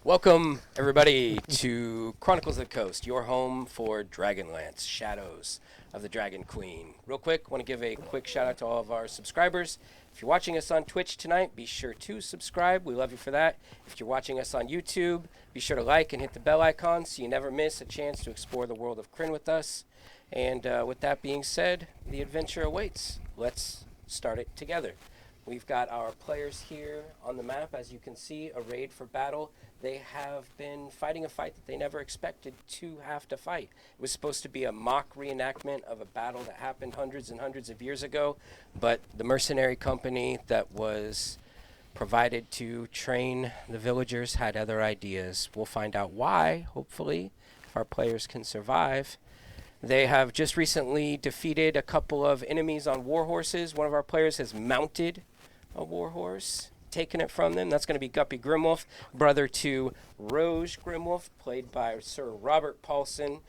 Welcome, everybody, to Chronicles of the Coast, your home for Dragonlance, Shadows of the Dragon Queen. Real quick, want to give a quick shout out to all of our subscribers. If you're watching us on Twitch tonight, be sure to subscribe. We love you for that. If you're watching us on YouTube, be sure to like and hit the bell icon so you never miss a chance to explore the world of Krynn with us. And with that being said, the adventure awaits. Let's start it together. We've got our players here on the map, as you can see, arrayed for battle. They have been fighting a fight that they never expected to have to fight. It was supposed to be a mock reenactment of a battle that happened hundreds and hundreds of years ago, but the mercenary company that was provided to train the villagers had other ideas. We'll find out why, hopefully, if our players can survive. They have just recently defeated a couple of enemies on war horses. One of our players has mounted a war horse, taken it from them. That's going to be Guppy Grimwolf, brother to Roge Grimwolf, played by Sir Robert Paulson.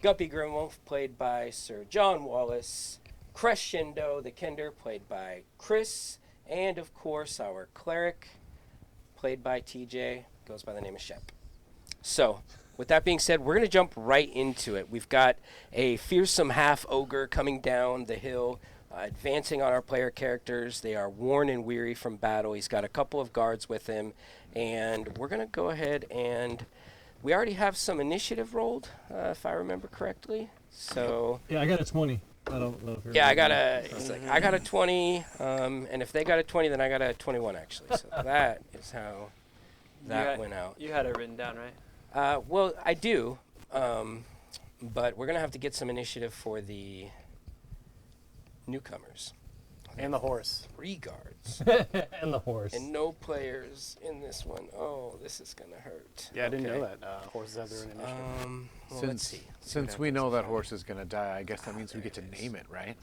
Guppy Grimwolf, played by Sir John Wallace. Crescendo the Kender, played by Chris. And, of course, our cleric, played by TJ, goes by the name of Shep. So, with that being said, we're going to jump right into it. We've got a fearsome half-ogre coming down the hill, advancing on our player characters. They are worn and weary from battle. He's got a couple of guards with him, and we're going to go ahead and... We already have some initiative rolled, if I remember correctly. So yeah, I got a 20. I don't know if you're... Yeah, I got a 20, and if they got a 20, then I got a 21, actually. So that is how that went out. You had it written down, right? Well, I do, but we're going to have to get some initiative for the newcomers. And the horse. 3 guards. And the horse. And no players in this one. Oh, this is going to hurt. Yeah, I didn't know that horses have their own initiative. Well, let's see. Since we know that horse is going to die, I guess that means we get to name it, right?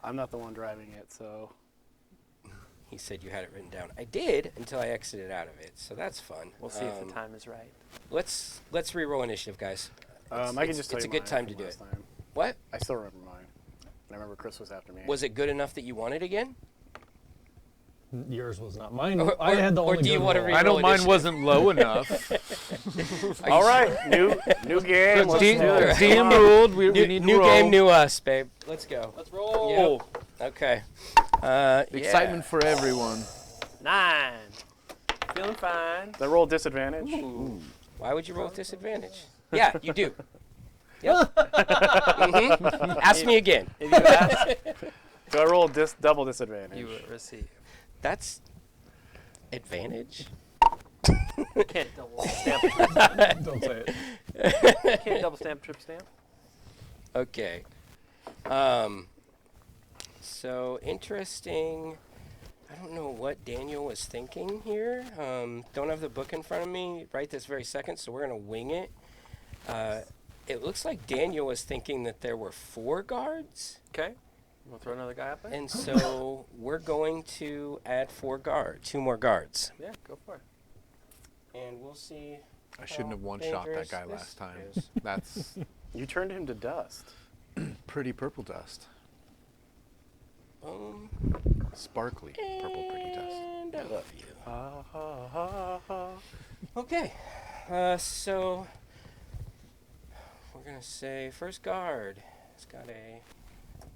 I'm not the one driving it, so... He said you had it written down. I did until I exited out of it, so that's fun. We'll see if the time is right. Let's re-roll initiative, guys. I can just tell it's you a good mine time to from do last it. time. What? I still remember mine. And I remember Chris was after me. Was it good enough that you want it again? Yours was not mine. Or- I had the or only do you good wanna roll. re- I know Reroll mine initiative. wasn't low enough. All right, new game. Let's do this. DM ruled. We need to New roll. game, new us, babe. Let's go. Let's roll. Yep. Okay. Excitement for everyone. 9. Feeling fine. The roll disadvantage. Ooh. Why would you roll with disadvantage? Yeah, you do. Yep. Ask me again. If you ask, Do I roll double disadvantage? you will receive. That's advantage. You can't double stamp. Don't say it. You can't double stamp, trip stamp. Okay. So interesting. I don't know what Daniel was thinking here. Don't have the book in front of me right this very second, so we're going to wing it. It looks like Daniel was thinking that there were 4 guards, Okay. We'll throw another guy up there? and so we're going to add 2 more guards. Yeah, go for it. And we'll see. I shouldn't have one-shot that guy last time. That's You turned him to dust. pretty purple dust. Boom. Sparkly purple pretty dust. And I love you. Ha, ha, ha, ha. Okay, so we're gonna say first guard. It's got a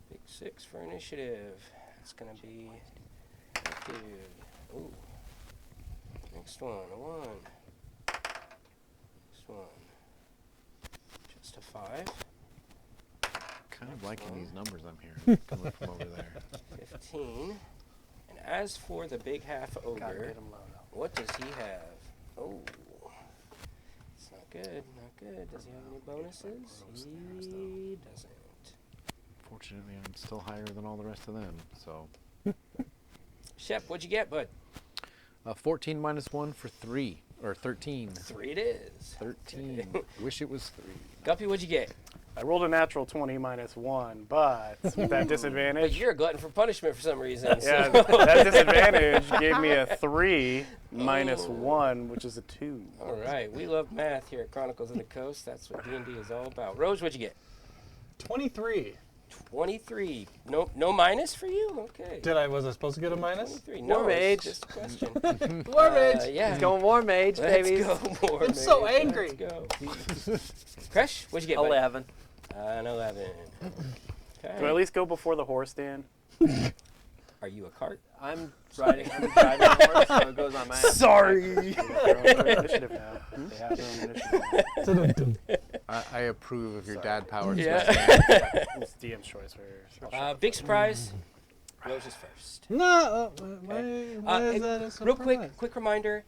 big 6 for initiative. It's gonna be active. Ooh. Next one, a 1. Next one. Just a 5. Kind of liking these numbers I'm hearing coming from over there. 15. And as for the big half Gotta ogre, get him low, though. what does he have? Oh. It's not good, not good. Does he have any bonuses? He doesn't. Fortunately, I'm still higher than all the rest of them. So, Shep, what'd you get, bud? 14 minus 1 for 3 or 13. 3 it is. 13. Wish it was 3. Guppy, what'd you get? I rolled a natural 20 minus 1, but with that But disadvantage... you're a glutton for punishment for some reason. Yeah, so- that disadvantage gave me a 3 minus 1, which is a 2. All right, we love math here at Chronicles of the Coast. That's what D&D is all about. Rose, what'd you get? 23. 23. No minus for you? Okay. Was I supposed to get a minus? 23. No, War mage. it's just a question. War mage. Yeah. He's going War Mage, Let's baby. go, War I'm so Mage. angry. Let's go. Crush, what'd you get, buddy? 11. An 11. Okay. Do I at least go before the horse, Dan? Are you a cart? I'm driving a horse, so it goes on my ass. Sorry. Initiative now. They have their own initiative. I approve of your dad powers. Yeah. It's DM's choice. Big surprise. Rose is first. No. Why is that a surprise? Real quick reminder.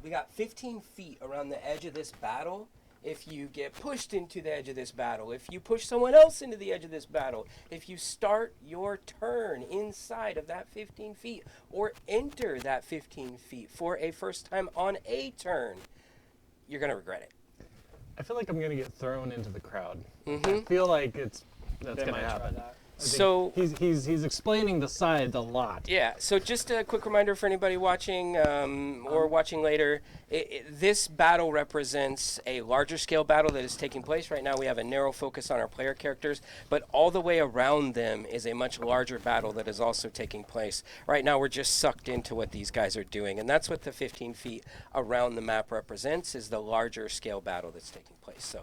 We got 15 feet around the edge of this battle. If you get pushed into the edge of this battle, if you push someone else into the edge of this battle, if you start your turn inside of that 15 feet or enter that 15 feet for a first time on a turn, you're going to regret it. I feel like I'm gonna get thrown into the crowd. Mm-hmm. I feel like that's They gonna might try happen. that. So he's explaining the sides a lot. yeah, so just a quick reminder for anybody watching or watching later, this battle represents a larger scale battle that is taking place. Right now we have a narrow focus on our player characters, but all the way around them is a much larger battle that is also taking place. Right now we're just sucked into what these guys are doing, and that's what the 15 feet around the map represents, is the larger scale battle that's taking place. So,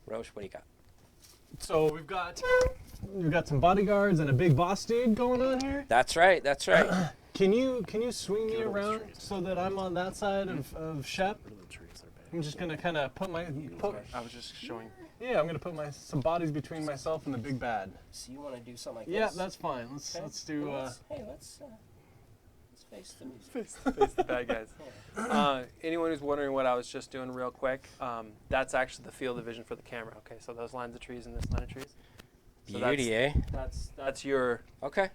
Roche, what do you got? So we've got some bodyguards and a big boss dude going on here. That's right, that's right. Can you swing me around so that I'm on that side of Shep? I'm just gonna kind of put I was just showing. yeah, I'm gonna put some bodies between myself and the big bad. So you want to do something like Yeah, this? that's fine. Okay. Let's do. Well, let's face the music. Face the bad guys. Anyone who's wondering what I was just doing real quick, that's actually the field of vision for the camera. Okay, so those lines of trees and this line of trees. So Beauty, eh? That's your. Okay.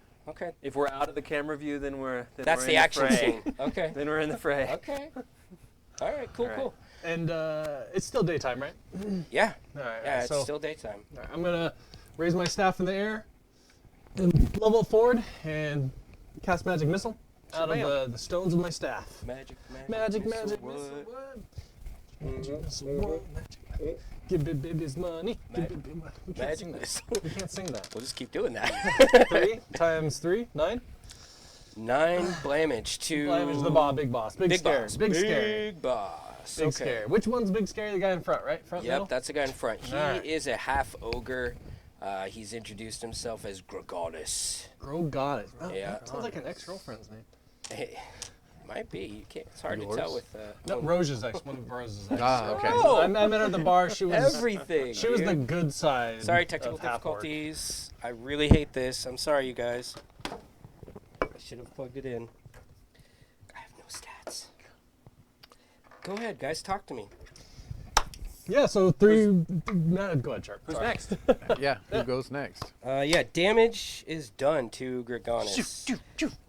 If we're out of the camera view, then we're. That's we're the in action fray. scene. Okay. Then we're in the fray. Okay. All right. Cool. All right. Cool. And it's still daytime, right? Yeah. All right. Yeah. It's so still daytime. all right, I'm gonna raise my staff in the air, and level it forward, and cast magic missile out of the stones of my staff. Magic. Magic missile, missile. what? Magic missile. What? Magic. Give big babies money. Give big babies money. We can't Magic sing that. missile. We can't sing that. We'll just keep doing that. 3 times 3, 9. 9 blamage to. Blamage the big boss. Big scare. boss. Big scare. Big boss. Big Okay. scare. Which one's big scare? The guy in front, right? Front middle? Yep, that's the guy in front. He All right. is a half ogre. He's introduced himself as Dragonlance. got it. Oh, Yeah. that sounds like an ex-girlfriend's name. Hey, might be. You can't. It's hard Yours? to tell with. No, Rose's ex. One of Rose's ex. Ah, okay. Oh! I met her at the bar. She was Everything. She was dude. the good side. Sorry, technical of half-orc. difficulties. I really hate this. I'm sorry, you guys. I should have plugged it in. I have no stats. Go ahead, guys. Talk to me. Yeah. So 3. Go ahead, Sharp. Who's Sorry. next? Yeah, who goes next? Yeah, damage is done to Dragonlance.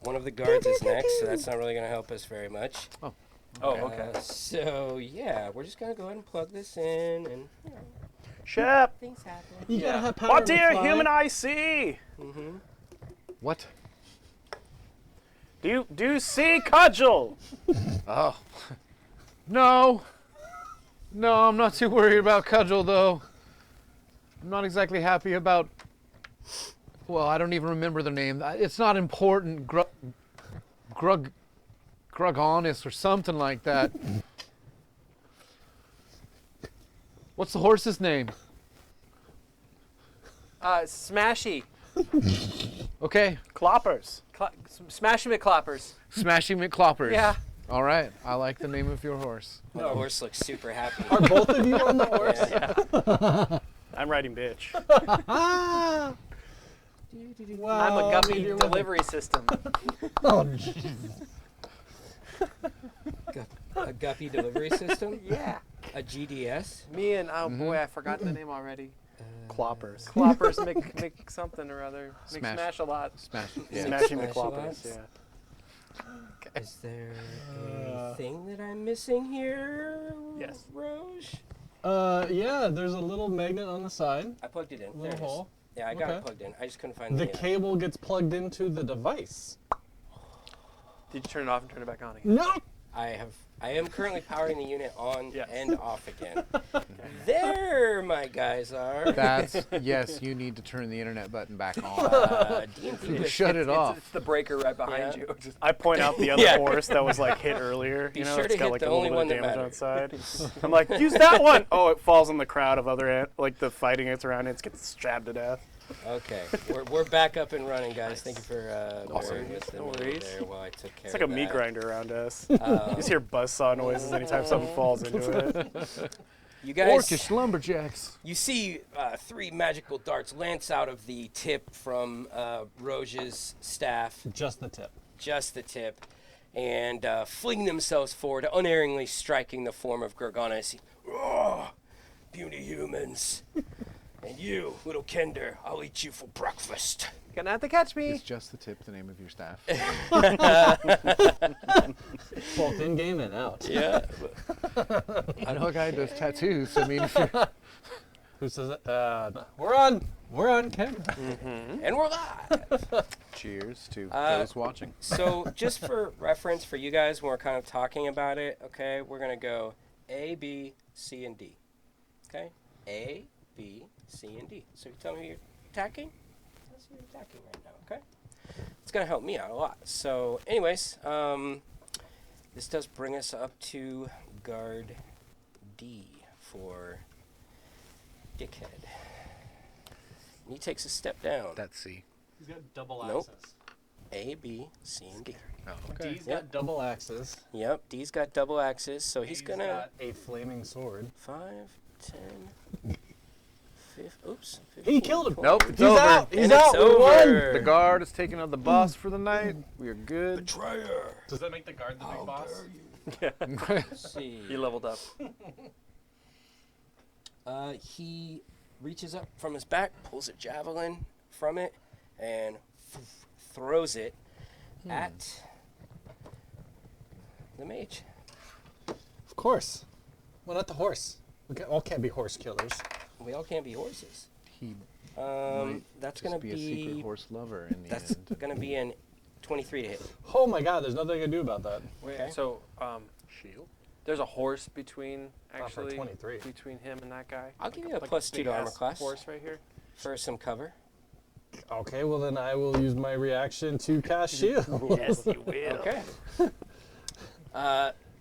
One of the guards is next, so that's not really going to help us very much. Oh, okay. So, yeah, we're just going to go ahead and plug this in, and you know, Shep, things happen. You gotta have power. what do to your fly. human eye see? What? Do you see Cudgel? Oh. No. No, I'm not too worried about Cudgel, though. I'm not exactly happy about... Well, I don't even remember the name. It's not important. Grugonis or something like that. What's the horse's name? Smashy. Okay. Cloppers. Smashy McCloppers. Smashy McCloppers. Yeah. All right. I like the name of your horse. The horse looks super happy. Are both of you on the horse? Yeah. I'm riding bitch. Ah! Wow, I'm a guppy meteor delivery system. Oh, jeez. A guppy delivery system? Yeah. A GDS? Me and, oh boy, I forgot the name already. Cloppers. Cloppers Mc something or other. Smash. McSmash a lot. Smash. Yeah. Smashing Smash McCloppers, lots. yeah. Is there a thing that I'm missing here, Yes. Roche? Yeah, there's a little magnet on the side. I plugged it in. Little There it is. hole. Yeah, I got Okay. it plugged in. I just couldn't find The the cable gets plugged into the device. Did you turn it off and turn it back on again? No! I am currently powering the unit on Yes. and off again. There, my guys are. That's yes. You need to turn the internet button back on. D&D You with- shut it off. It's the breaker right behind Yeah. you. Just I point out the other Yeah. horse that was like hit earlier. Be You know, sure it's to got hit like the a little only bit one of that damage matters. on side. I'm like, use that one. Oh, it falls in the crowd of other like the fighting ants around it. It gets stabbed to death. Okay, we're back up and running, guys. Thank you for bearing with No me worries. there while I took care It's like of a meat that. grinder around us. You just hear buzzsaw noises anytime something falls into it. You guys, Orcish lumberjacks. you see 3 magical darts lance out of the tip from Roge's staff, Just the tip. just the tip, and fling themselves forward, unerringly striking the form of Gorgana. Oh, puny humans. And you, little Kender, I'll eat you for breakfast. You're gonna have to catch me. Is just the tip the name of your staff? Both in game and out. Yeah. I know a guy who does tattoos. I mean, if you're, Who says it? We're on camera. And we're live. cheers to Uh, those watching. So just for reference for you guys when we're kind of talking about it, okay, we're going to go A, B, C, and D. Okay? A, B, C, and D. So you tell me who you're attacking? Let's see who you're attacking right now, okay? It's going to help me out a lot. So anyways, this does bring us up to guard D for Dickhead. And he takes a step down. That's C. He's got double Nope. axes. A, B, C, and D. Oh, okay. D's got double axes. Yep, D's got double axes, so he's gonna got a flaming sword. 5, 10, 15, oops. He 15, killed him. 20. Nope, it's He's over. out. He's And out. it's We won. over. The guard has taken out the boss for the night. We are good. Betrayer. Does that make the guard the big boss? Let's see. He leveled up. He reaches up from his back, pulls a javelin from it, and throws it at the mage. Of course. Well, not the horse. We all can't be horse killers. We all can't be horses. He That's just gonna be a secret be horse lover in the that's end. gonna be an 23 to hit. Oh my God! There's nothing I can do about that. Okay. So Shield. there's a horse between Not for actually 23. between him and that guy. I'll give you a Like +2 to armor big-ass class horse right here. for some cover. Okay, well then I will use my reaction to cast shield. Yes, you will. Okay.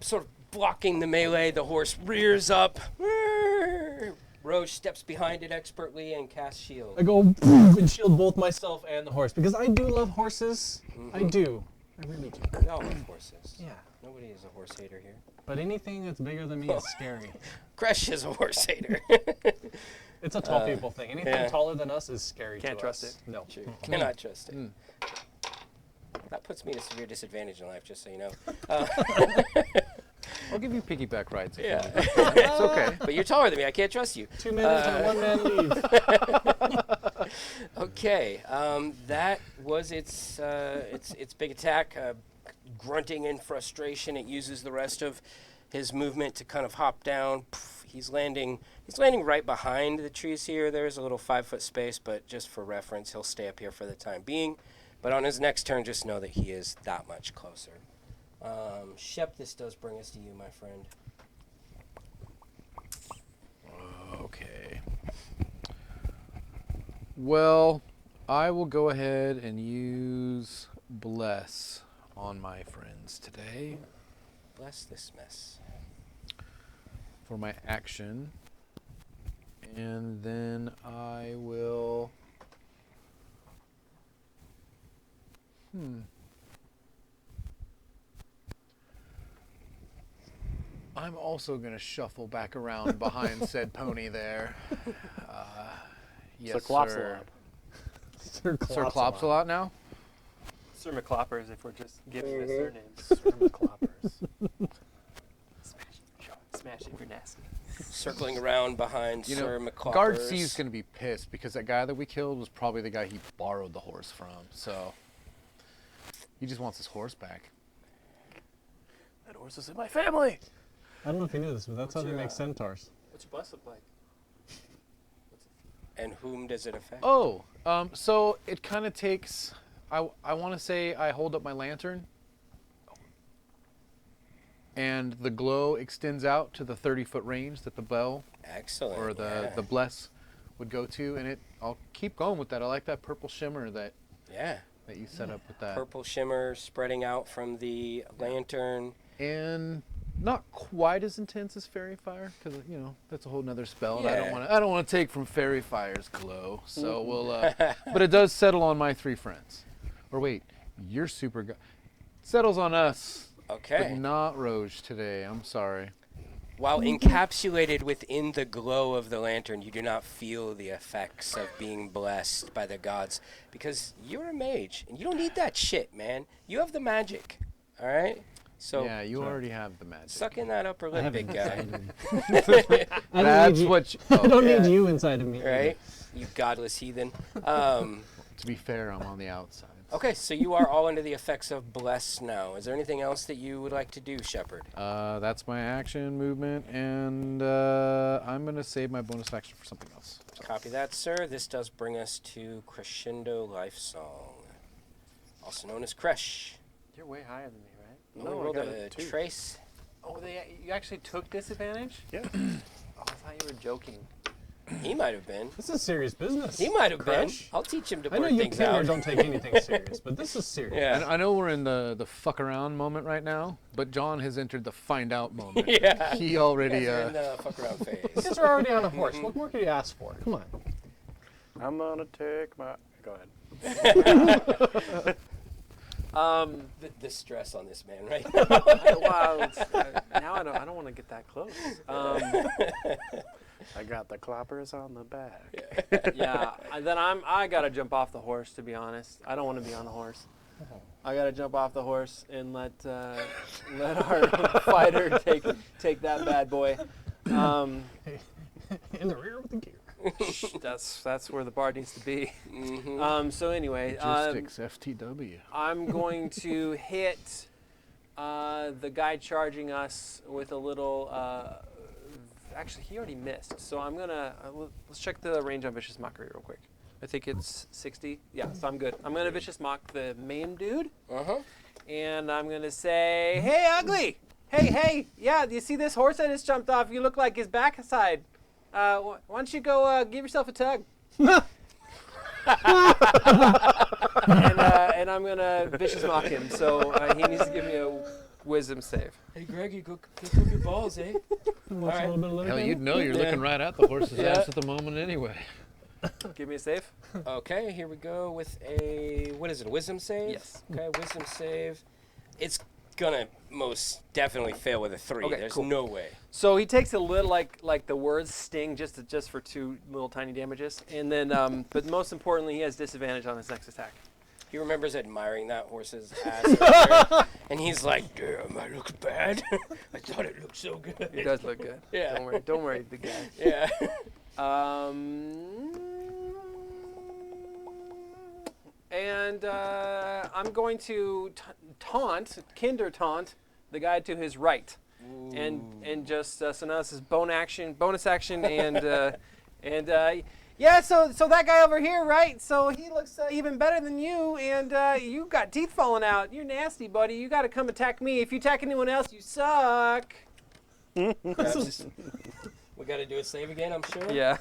Sort of blocking the melee, the horse rears up. Roche steps behind it expertly and casts shield. I go and shield both myself and the horse because I do love horses. I do. I really do. We all love horses. Yeah. Nobody is a horse hater here. But anything that's bigger than me is scary. Gresh is a horse hater. It's a tall people thing. Anything yeah. taller than us is scary Can't to trust us. No. True. Cannot trust it. That puts me at a severe disadvantage in life, just so you know. I'll give you piggyback rides. If Yeah. you need. It's okay. But you're taller than me. I can't trust you. 2 minutes and 1 man leave. Okay, that was its big attack. Grunting in frustration, it uses the rest of his movement to kind of hop down. He's landing right behind the trees here. There's a little 5-foot space, but just for reference, he'll stay up here for the time being. But on his next turn, just know that he is that much closer. Shep, this does bring us to you, my friend. Okay. Well, I will go ahead and use Bless on my friends today Bless this mess. for my action. And then I will... I'm also going to shuffle back around behind said pony there. Yes, Clopsalot. sir. Sir Sir Clopsalot now? Sir McCloppers, if we're just giving the surnames. Sir Cloppers. Smash it if you're nasty. Circling around behind You Sir know, McCloppers. Guard C is going to be pissed because that guy that we killed was probably the guy he borrowed the horse from. So he just wants his horse back. That horse is in my family. I don't know if you knew this, but that's how they your, make centaurs. What's your bus look like? And whom does it affect? Oh, so it kind of takes. I want to say I hold up my lantern. and the glow extends out to the 30-foot range that the bell Excellent. or the bless would go to, and I'll keep going with that. I like that purple shimmer that you set up with that. Purple shimmer spreading out from the lantern. And not quite as intense as Fairy Fire, because that's a whole nother spell. Yeah. And I don't want to take from Fairy Fire's glow. So we'll. But it does settle on my 3 friends. Or wait, you're super. Settles on us. Okay. But not Roge today. I'm sorry. While encapsulated within the glow of the lantern, you do not feel the effects of being blessed by the gods, because you're a mage and you don't need that shit, man. You have the magic. All right. So yeah, you already have the magic. suck in that upper lip, big guy. That's what. I don't need you inside of me. Right? You godless heathen. To be fair, I'm on the outside. Okay, so you are all under the effects of bless now. Is there anything else that you would like to do, Shepard? That's my action movement, and I'm gonna save my bonus action for something else. Copy that, sir. This does bring us to Crescendo Life Song, also known as Kresh. You're way higher than me, right? We rolled a trace. Oh, you actually took disadvantage? Yeah. Oh, I thought you were joking. He might have been. This is serious business. He might have been. Kresh. I'll teach him to I know work you things Kinder out. don't take anything serious, but this is serious. Yeah. I know we're in the fuck around moment right now, but John has entered the find out moment. Yeah. He already. We're in the fuck around phase. Because we're already on a horse. What more could you ask for? Come on. I'm gonna take my. Go ahead. The stress on this man, right? Now I don't want to get that close. I got the cloppers on the back. Yeah. Then I gotta jump off the horse. To be honest, I don't want to be on the horse. I gotta jump off the horse and let our fighter take that bad boy. In the rear with the gear. That's where the bard needs to be. Mm-hmm. So anyway, Logistics FTW. I'm going to hit the guy charging us with a little. Actually, he already missed, so I'm gonna let's check the range on Vicious Mockery real quick. I think it's 60. Yeah, so I'm good. I'm gonna Vicious Mock the main dude, and I'm gonna say, "Hey, ugly! Hey! Yeah, do you see this horse that just jumped off? You look like his backside. Why don't you go give yourself a tug?" and I'm gonna Vicious Mock him, so he needs to give me a Wisdom save. Hey, Greggy, go cook your balls, eh? Watch a little bit of litter. Hell, you'd know you're looking right at the horse's ass at the moment anyway. Give me a save. Okay, here we go with a, what is it, a wisdom save? Yes. Okay, wisdom save. It's gonna most definitely fail with a 3. Okay, There's cool. no way. So he takes a little like the words sting just for 2 little tiny damages, and then but most importantly he has disadvantage on his next attack. He remembers admiring that horse's ass earlier, and he's like, damn, I look bad. I thought it looked so good. It does look good. Yeah. Don't worry, big guy. Yeah. And I'm going to Kinder taunt the guy to his right, and just so now this is bonus action, and yeah. So that guy over here, right? So he looks even better than you, and you got teeth falling out. You're nasty, buddy. You got to come attack me. If you attack anyone else, you suck. We got to do a save again, I'm sure. Yeah.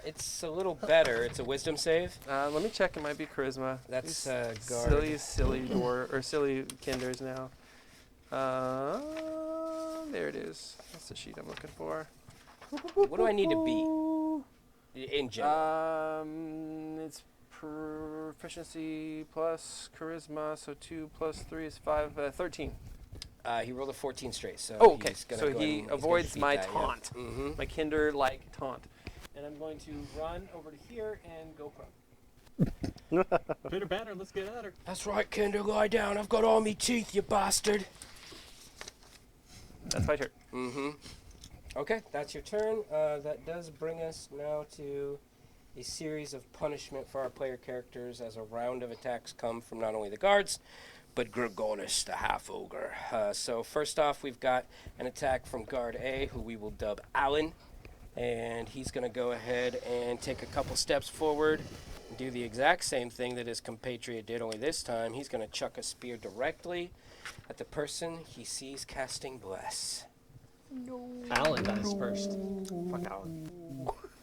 It's a little better. It's a wisdom save. Let me check. It might be charisma. That's These guard. silly door or silly kinders now. There it is. That's the sheet I'm looking for. What do I need to beat in general? It's proficiency plus charisma, so 2 plus 3 is 5, 13. He rolled a 14 straight, so Oh, okay. he's gonna So go he ahead and- he's gonna avoids defeat my that, yeah. taunt, Mhm. my kinder-like taunt. And I'm going to run over to here and go prone. Bitter batter, let's get at her. That's right, Kinder, lie down. I've got all me teeth, you bastard. That's my turn. Mm-hmm. Okay, that's your turn. That does bring us now to a series of punishment for our player characters as a round of attacks come from not only the guards, but Gregonis, the half-ogre. So first off, we've got an attack from Guard A, who we will dub Alan. And he's going to go ahead and take a couple steps forward do the exact same thing that his compatriot did, only this time he's going to chuck a spear directly at the person he sees casting Bless. Alan dies first. Fuck Alan.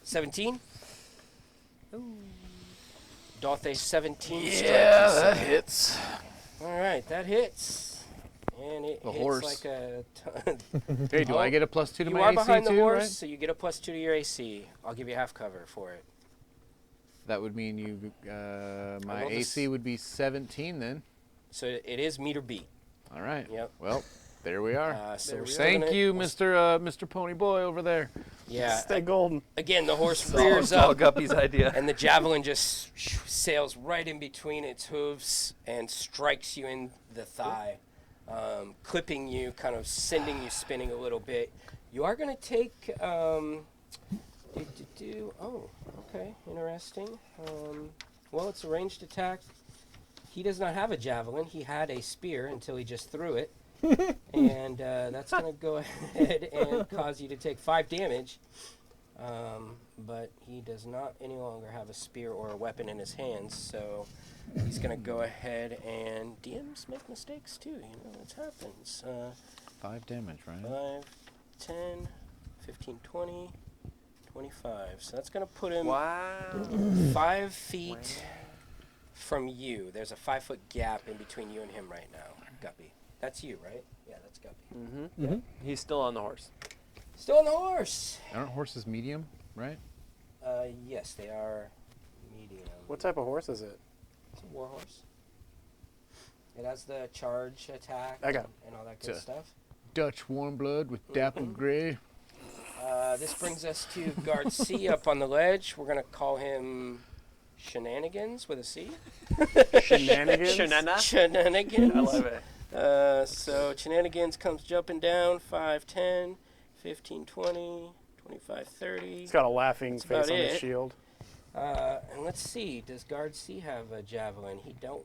17? Doth a 17 strike? Yeah, you that say? hits. All right, that hits. And it The hits horse. like a Hey, do I get a +2 to You my are AC behind the too, horse, right? so you get a +2 to your AC. I'll give you half cover for it. That would mean you, my rolled a AC would be 17 then. So it is meter beat. All right. Yep. Well, there we are. So we're still Thank gonna- you, Mr. Pony Boy over there. Yeah. Stay golden. Again, the horse rears all up, Guppy's idea. and the javelin just sails right in between its hooves and strikes you in the thigh, clipping you, kind of sending you spinning a little bit. You are going to take. Oh, okay, interesting. Well, it's a ranged attack. He does not have a javelin. He had a spear until he just threw it. And that's going to go ahead and cause you to take 5 damage. But he does not any longer have a spear or a weapon in his hands, so he's going to go ahead and... DMs make mistakes too, you know, it happens. 5 damage, right? 5, 10, 15, 20, 25. So that's going to put him Wow. 5 feet from you. There's a 5-foot gap in between you and him right now, Guppy. That's you, right? Yeah, that's Guppy. He's still on the horse. Still on the horse. Aren't horses medium, right? Yes, they are medium. What type of horse is it? It's a war horse. It has the charge attack I got it. and all that good It's a- stuff. Dutch warm blood with dapple gray. This brings us to guard C up on the ledge. We're going to call him Shenanigans with a C. Shenanigans? Shenanigans. I love it. So Shenanigans comes jumping down 5, 10, 15, 20, 25, 30. He's got a laughing That's face about on his it. shield. And let's see, does guard C have a javelin? He don't.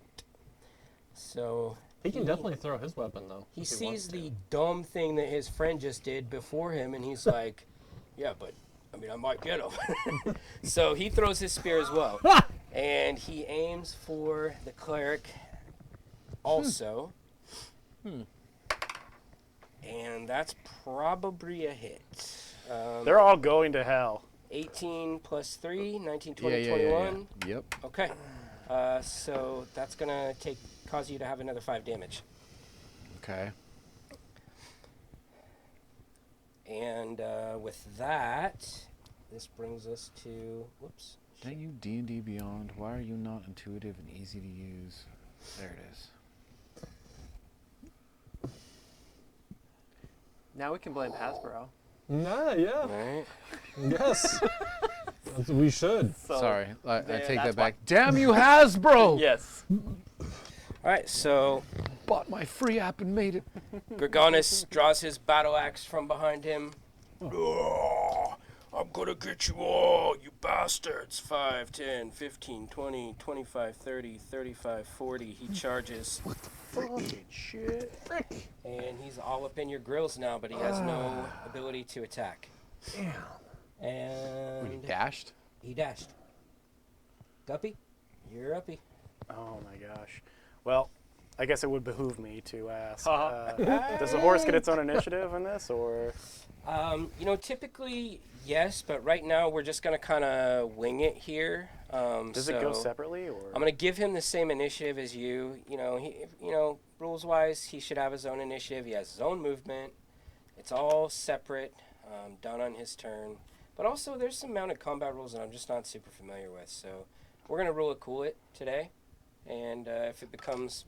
So He can definitely throw his weapon though. he if he wants sees to. the dumb thing that his friend just did before him, and he's like, yeah, but I mean, I might get him. So he throws his spear as well. And he aims for the cleric also. And that's probably a hit. They're all going to hell. 18 plus 3, 19, 20, Yeah. 21. Yep. Okay. So that's going to cause you to have another 5 damage. Okay. And with that, this brings us to, whoops. Dang you, D&D Beyond. Why are you not intuitive and easy to use? There it is. Now we can blame Hasbro. Nah, yeah. Right. Yes. We should. So, Sorry, I yeah, take that's that back. Damn you, Hasbro! Yes. All right, so Bought my free app and made it. Gorgonus draws his battle axe from behind him. Oh, I'm gonna get you all, you bastards. 5, 10, 15, 20, 25, 30, 35, 40. He charges. Fucking shit. And he's all up in your grills now, but he has no ability to attack. Damn. And We dashed. he dashed. Guppy, you're uppy. Oh my gosh. Well, I guess it would behoove me to ask. Does the horse get its own initiative in this, or? You know, typically, yes, but right now we're just going to kind of wing it here. Does it go separately, or? I'm going to give him the same initiative as you. You know, rules-wise, he should have his own initiative. He has his own movement. It's all separate, done on his turn. But also, there's some mounted combat rules that I'm just not super familiar with. So we're going to rule it cool it today. And if it becomes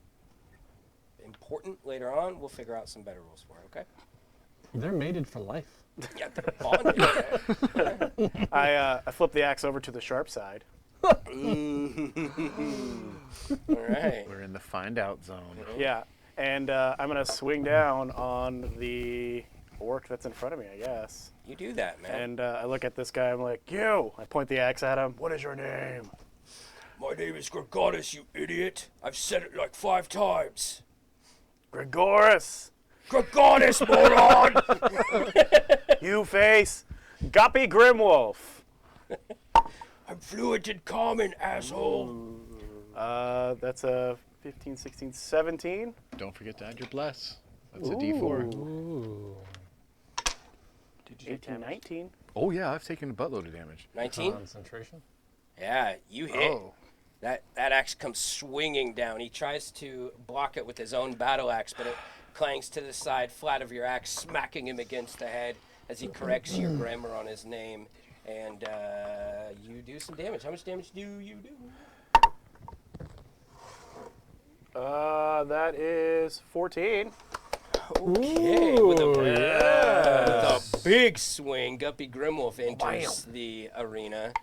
important later on, we'll figure out some better rules for it, okay? They're mated for life. Yeah, they're bonded. I flip the axe over to the sharp side. All right. We're in the find out zone. Yeah, and I'm gonna swing down on the orc that's in front of me, I guess. You do that, man. And I look at this guy. I'm like, you. I point the axe at him. What is your name? My name is Gorgonus, you idiot. I've said it like 5 times. Gregoris. Gorgonus, moron! You face. Guppy Grimwolf. I'm fluent in common, asshole. That's a 15, 16, 17. Don't forget to add your bless. That's a D4. Ooh. Did you take 18, damage? 19. Oh yeah, I've taken a buttload of damage. 19? Concentration. Yeah, you hit. Oh. That axe comes swinging down. He tries to block it with his own battle axe, but it clangs to the side flat of your axe, smacking him against the head as he corrects your grammar on his name. And you do some damage. How much damage do you do? That is 14. Okay, with a big swing, Guppy Grimwolf enters the arena.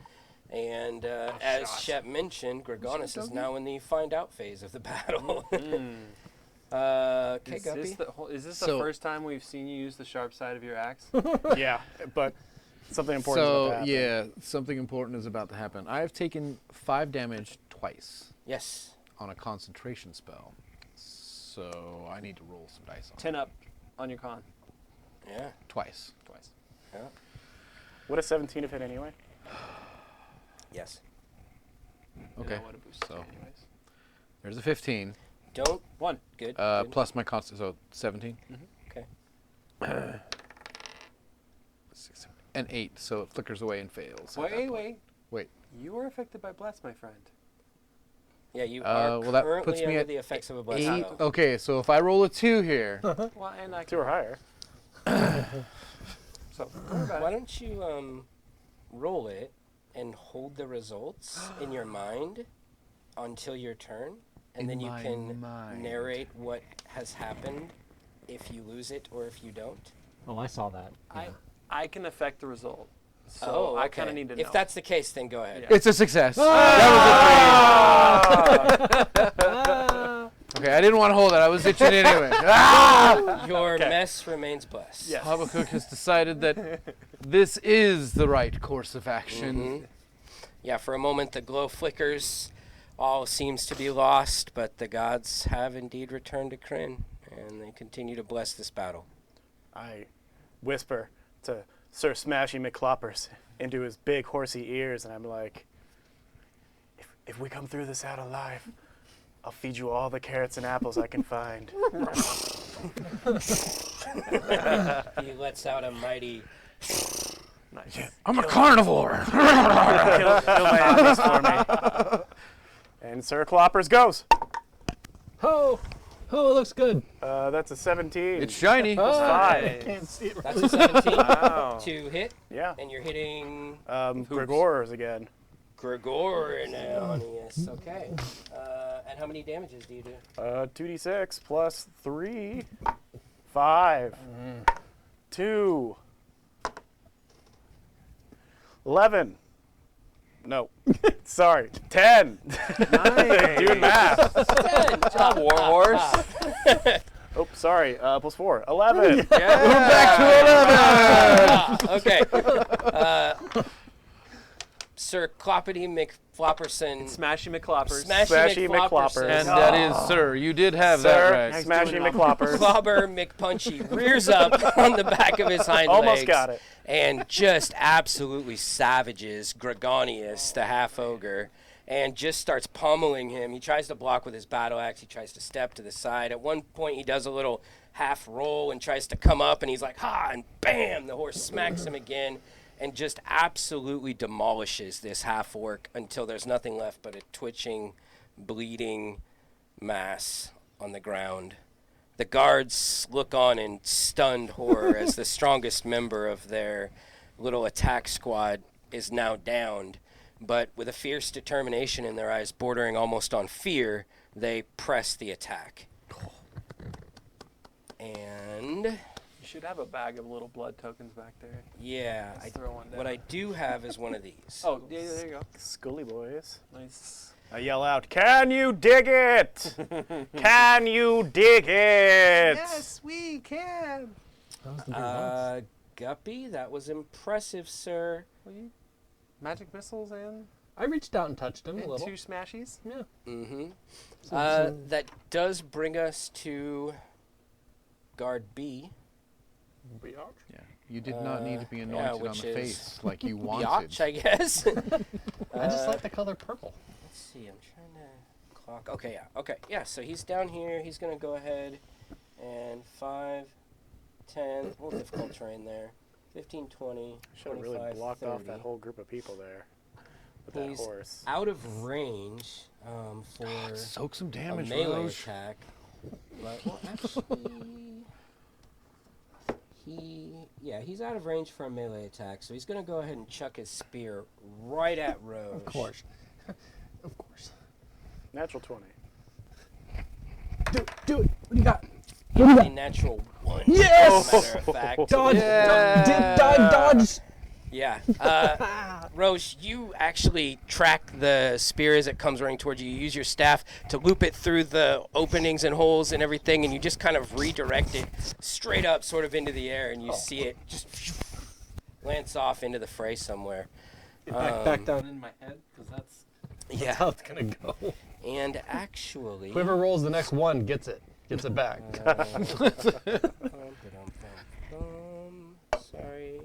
And as Shep mentioned, Dragonlance is now in the find out phase of the battle. Okay, Guppy. Is this the So- first time we've seen you use the sharp side of your axe? Yeah, but something important is about to So happen. yeah, something important is about to happen. I have taken 5 damage twice Yes. on a concentration spell, so I need to roll some dice on it. 10 up on your con. Yeah. Twice. Twice. Yeah. What does 17 have hit anyway? Yes. Okay. That would've boosted So anyways. there's a 15, Don't. 1. Good. Good. plus my constant, so 17. Okay. 6, 7, and 8, so it flickers away and fails. at that Wait, point. Wait. You were affected by bless, my friend. Yeah, you are well, that currently puts me under at the effects of a 8. blessing. Okay, so if I roll a 2 here, Well, and I 2 or higher. So, don't worry about Why it. don't you roll it and hold the results in your mind until your turn, and In then you my can mind. narrate what has happened if you lose it or if you don't. Oh, I saw that. I can affect the result. So Oh, I kind of okay. need to know. If that's the case, then go ahead. Yeah. it's a success. Okay, I didn't want to hold it. I was itching anyway. Your mess remains blessed. Yes. Habakkuk has decided that this is the right course of action. Mhm. Yeah, for a moment the glow flickers. All seems to be lost, but the gods have indeed returned to Kryn, and they continue to bless this battle. I whisper to Sir Smashy McCloppers into his big horsey ears, and I'm like, if we come through this out alive, I'll feed you all the carrots and apples I can find. He lets out a mighty... Nice. I'm a carnivore. kill my enemies for me. And Sir Cloppers goes. Oh, oh, it looks good. That's a 17. It's shiny. Oh, five. I can't see it. That's a 17 Wow. to hit, Yeah. and you're hitting Gregor's again. Gregorius. Okay. And how many damages do you do? 2d6 plus 3. 5. 2. 11. No. Sorry. 10. Doing math. Good job, Warhorse. Oh, sorry. Plus 4. 11. Okay. Sir Cloppity McFlopperson. Smashy McCloppers. Smashy Smashy McFlopperson. And that is, sir, you did have that Sir right. Smashy McCloppers. Clobber McPunchy rears up on the back of his hind Almost legs got it. and just absolutely savages Gregonius, the half-ogre, and just starts pummeling him. He tries to block with his battle axe. He tries to step to the side. At one point, he does a little half roll and tries to come up, and he's like, ha, and bam, the horse smacks him again and just absolutely demolishes this half-orc until there's nothing left but a twitching, bleeding mass on the ground. The guards look on in stunned horror as the strongest member of their little attack squad is now downed. But with a fierce determination in their eyes, bordering almost on fear, they press the attack. And You should have a bag of little blood tokens back there. yeah, Let's throw one down. what I do have is one of these. Oh, yeah, there you go. Scully boys. Nice. I yell out, can you dig it? Can you dig it? we can. Guppy, that was impressive, sir. Magic missiles and I reached out and touched him a little. 2 smashies. Yeah. Mm-hmm. So- That does bring us to guard B. We are. Yeah. You did not need to be anointed on which the is face like you wanted. Biatch, I guess. I just like the color purple. Let's see. I'm trying to clock. Okay, yeah. Okay, yeah. So he's down here. He's gonna go ahead and 5, 10. A little difficult terrain there. 15, 20. Should have really 25, blocked 30. off that whole group of people there with that He's horse. out of range for Soak some a damage, melee Rose. attack. But, well, actually, he's out of range for a melee attack, so he's gonna go ahead and chuck his spear right at Rose. Of course. Of course. Natural 20. Do it. What do you got? A natural 1. Yes! As a matter of fact. Dodge. Yeah. Dip, dive, dodge. Yeah. Roche, you actually track the spear as it comes running towards you. You use your staff to loop it through the openings and holes and everything, and you just kind of redirect it straight up sort of into the air, and you see it just lance off into the fray somewhere. Back down in my head, because that's how it's going to go. And actually... Whoever rolls the next one gets it back. Sorry.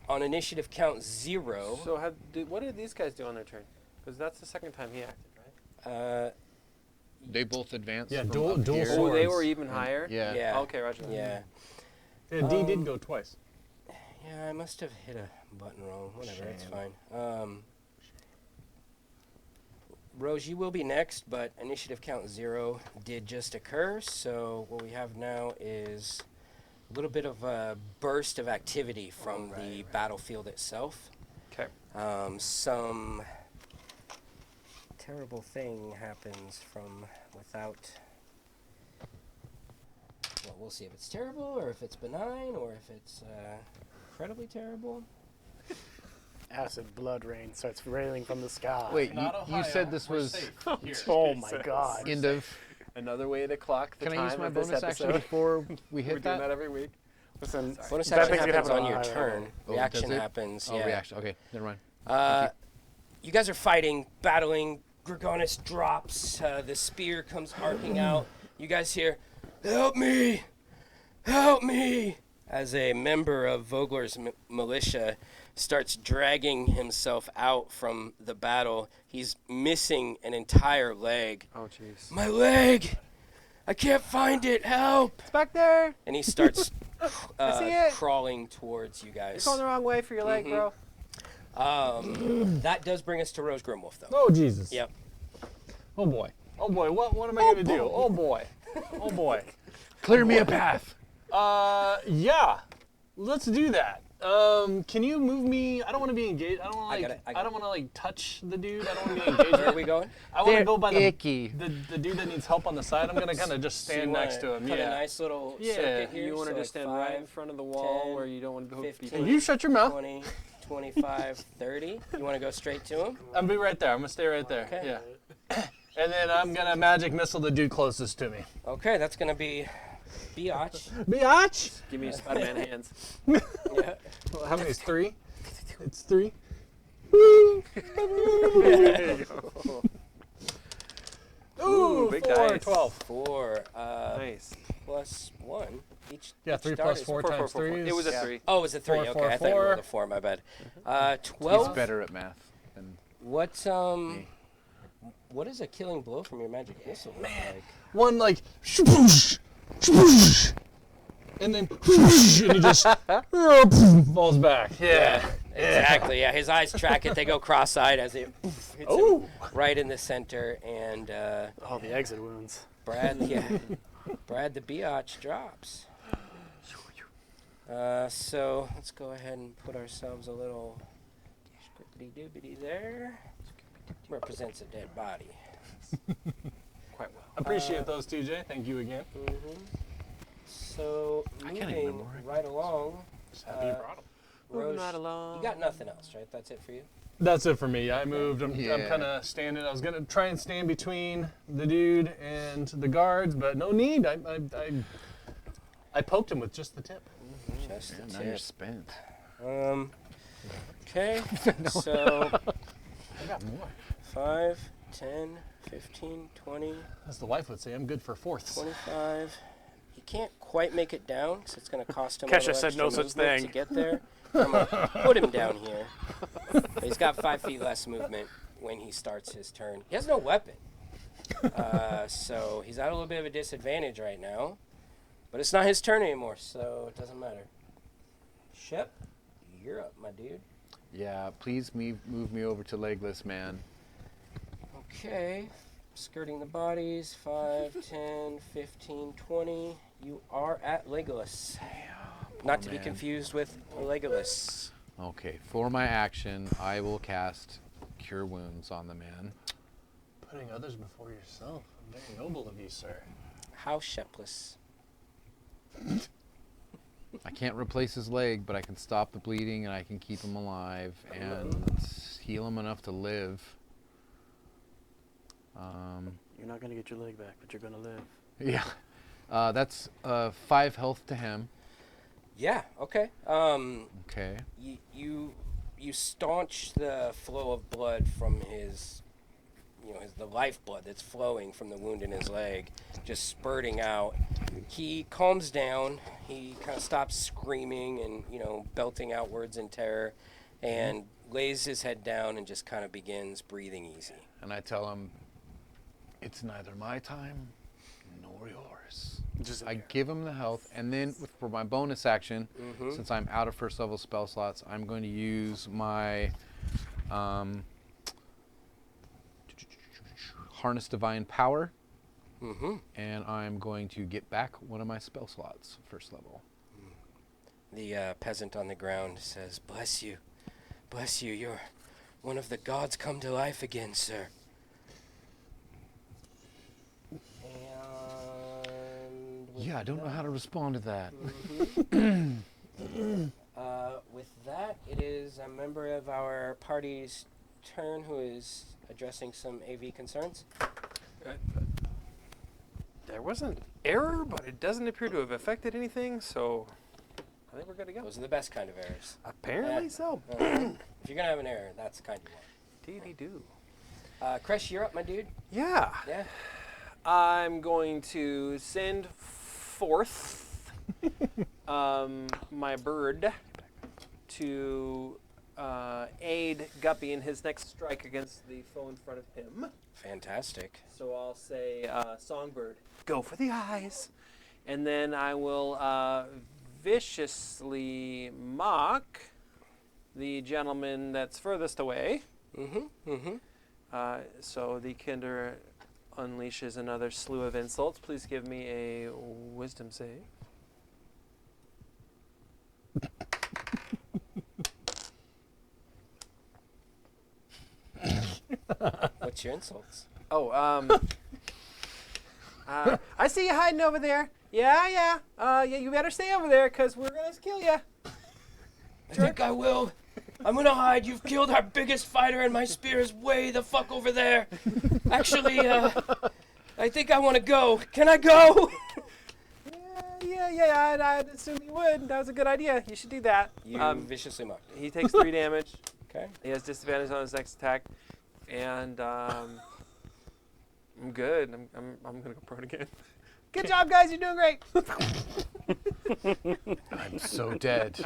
On initiative count 0. So what did these guys do on their turn? Because that's the second time he acted, right? They both advanced. Yeah, from dual up here. swords. Oh, they were even higher? Yeah. Yeah. Okay, roger that. Yeah. Yeah, D did go twice. Yeah, I must have hit a button wrong. Whatever, it's fine. Rose, you will be next, but initiative count 0 did just occur, so what we have now is a little bit of a burst of activity from the battlefield itself. Okay. Some terrible thing happens from without... Well, we'll see if it's terrible, or if it's benign, or if it's incredibly terrible. Acid blood rain starts raining from the sky. Wait, you said this was Oh my god. end of. Another way to clock the Can time I use my of this bonus action episode. before we We're hit doing that that? every week. Listen, Bonus bad action things can happens happen on your a high turn. level. Oh, Reaction does it? happens, Oh, yeah. reaction. Okay, never mind. You guys are fighting, battling. Dragonus drops. The spear comes arcing out. You guys hear, "Help me! Help me!" As a member of Vogler's militia starts dragging himself out from the battle. He's missing an entire leg. Oh, jeez. My leg! I can't find it! Help! It's back there. And he starts I see it. crawling towards you You're guys. going the wrong way for your leg, bro. That does bring us to Rose Grimwolf, though. Oh, Jesus. Yep. Oh, boy. Oh, boy. What am I going to do? Oh, boy. Oh, boy. Clear me a path. Yeah. Let's do that. Can you move me? I don't want to be engaged. I don't want to I got it. want to like touch the dude. I don't want to be engaged. Where are we going? I want to go by icky. the dude that needs help on the side. I'm gonna kind of just So you stand wanna next to him. Cut Yeah. a nice little Yeah. circuit here. You want to so just like stand right in 5, front of the wall 10, where you don't want to 15. people. You shut your mouth. 20, 25, 30. You want to go straight to him? I'm gonna be right there. I'm gonna stay right there. Okay. Yeah. And then I'm gonna magic missile the dude closest to me. Okay, that's going to be Biatch. Biatch. Give me your Spider-Man hands. Yeah. Well, how many is 3? It's 3. Ooh, big 4, dice. 12. 4 Nice. plus 1. Each Yeah, each 3 dart plus is 4 times 3 is... It was a 3. Oh, it was a 3. 4, Okay, 4, I thought you 4. rolled a 4. My bad. He's 12. better at math than What what does a killing blow from your magic missile look like? One like... And then... And he just... falls back. Yeah. Exactly. Yeah, his eyes track it. They go cross-eyed as it hits him right in the center, and Oh, the exit wounds. Brad the Biatch drops. So let's go ahead and put ourselves a little scribbity-doobity there. Represents a dead body. Quite well. Appreciate those, TJ. Thank you again. So can't even moving remember. right along. Moving Roche, right along. you got nothing else, right? That's it for you? That's it for me. I moved. I'm Yeah. kind of standing. I was gonna try and stand between the dude and the guards, but no need. I poked him with just the tip. Just the now you're tip. spent. Okay, so I got more. 5, 10, 15, 20, As the wife would say, I'm good for fourths. 25. He can't quite make it down because it's going to cost him a Kesha little said extra no such movement thing. to get there. I'm going to put him down here. But he's got 5 feet less movement when he starts his turn. He has no weapon. So he's at a little bit of a disadvantage right now. But it's not his turn anymore, so it doesn't matter. Shep, you're up, my dude. Yeah, please move me over to Legless Man. Okay. Skirting the bodies. 5, 10, 15, 20. You are at Legolas. Not to be man. confused with Legolas. Okay, for my action, I will cast Cure Wounds on the man. Putting others before yourself. Very noble of you, sir. How Shepless? I can't replace his leg, but I can stop the bleeding and I can keep him alive and heal him enough to live. You're not going to get your leg back, but you're going to live. Yeah. That's 5 health to him. Yeah, okay. Okay. You staunch the flow of blood from his, the lifeblood that's flowing from the wound in his leg, just spurting out. He calms down. He kind of stops screaming and, belting out words in terror, and lays his head down and just kind of begins breathing easy. And I tell him, it's neither my time nor yours. I give him the health, and then for my bonus action, since I'm out of first level spell slots, I'm going to use my Harness Divine Power, and I'm going to get back one of my spell slots, first level. The peasant on the ground says, "Bless you. Bless you. You're one of the gods come to life again, sir." Yeah, I don't know how to respond to that. With that, it is a member of our party's turn who is addressing some AV concerns. There was an error, but it doesn't appear to have affected anything, so I think we're good to go. Those are the best kind of errors. Apparently Yeah. so. If you're going to have an error, that's the kind you want. Dee-dee-doo. Chris, you're up, my dude. Yeah. Yeah. I'm going to send forth my bird to aid Guppy in his next strike against the foe in front of him. Fantastic. So I'll say, Songbird, go for the eyes. And then I will viciously mock the gentleman that's furthest away. So the Kinder unleashes another slew of insults. Please give me a wisdom save. What's your insults? Oh, I see you hiding over there. Yeah, you better stay over there, because we're going to kill you. I think I will. I'm gonna hide. You've killed our biggest fighter, and my spear is way the fuck over there. Actually, I think I want to go. Can I go? Yeah, I'd assume you would. That was a good idea. You should do that. You viciously mocked. He takes 3 damage. Okay. He has disadvantage on his next attack. And I'm good. I'm going to go prone again. Good job, guys. You're doing great. I'm so dead.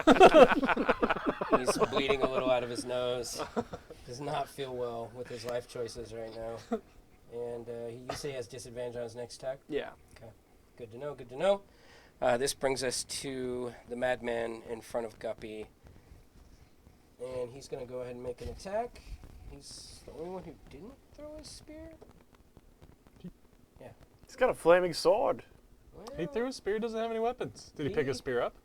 He's bleeding a little out of his nose. Does not feel well with his life choices right now. And you say he has disadvantage on his next attack? Yeah. Okay. Good to know, good to know. This brings us to the madman in front of Guppy. And he's going to go ahead and make an attack. He's the only one who didn't throw his spear? Yeah. He's got a flaming sword. Well, He threw his spear, doesn't have any weapons. Did he pick his spear up?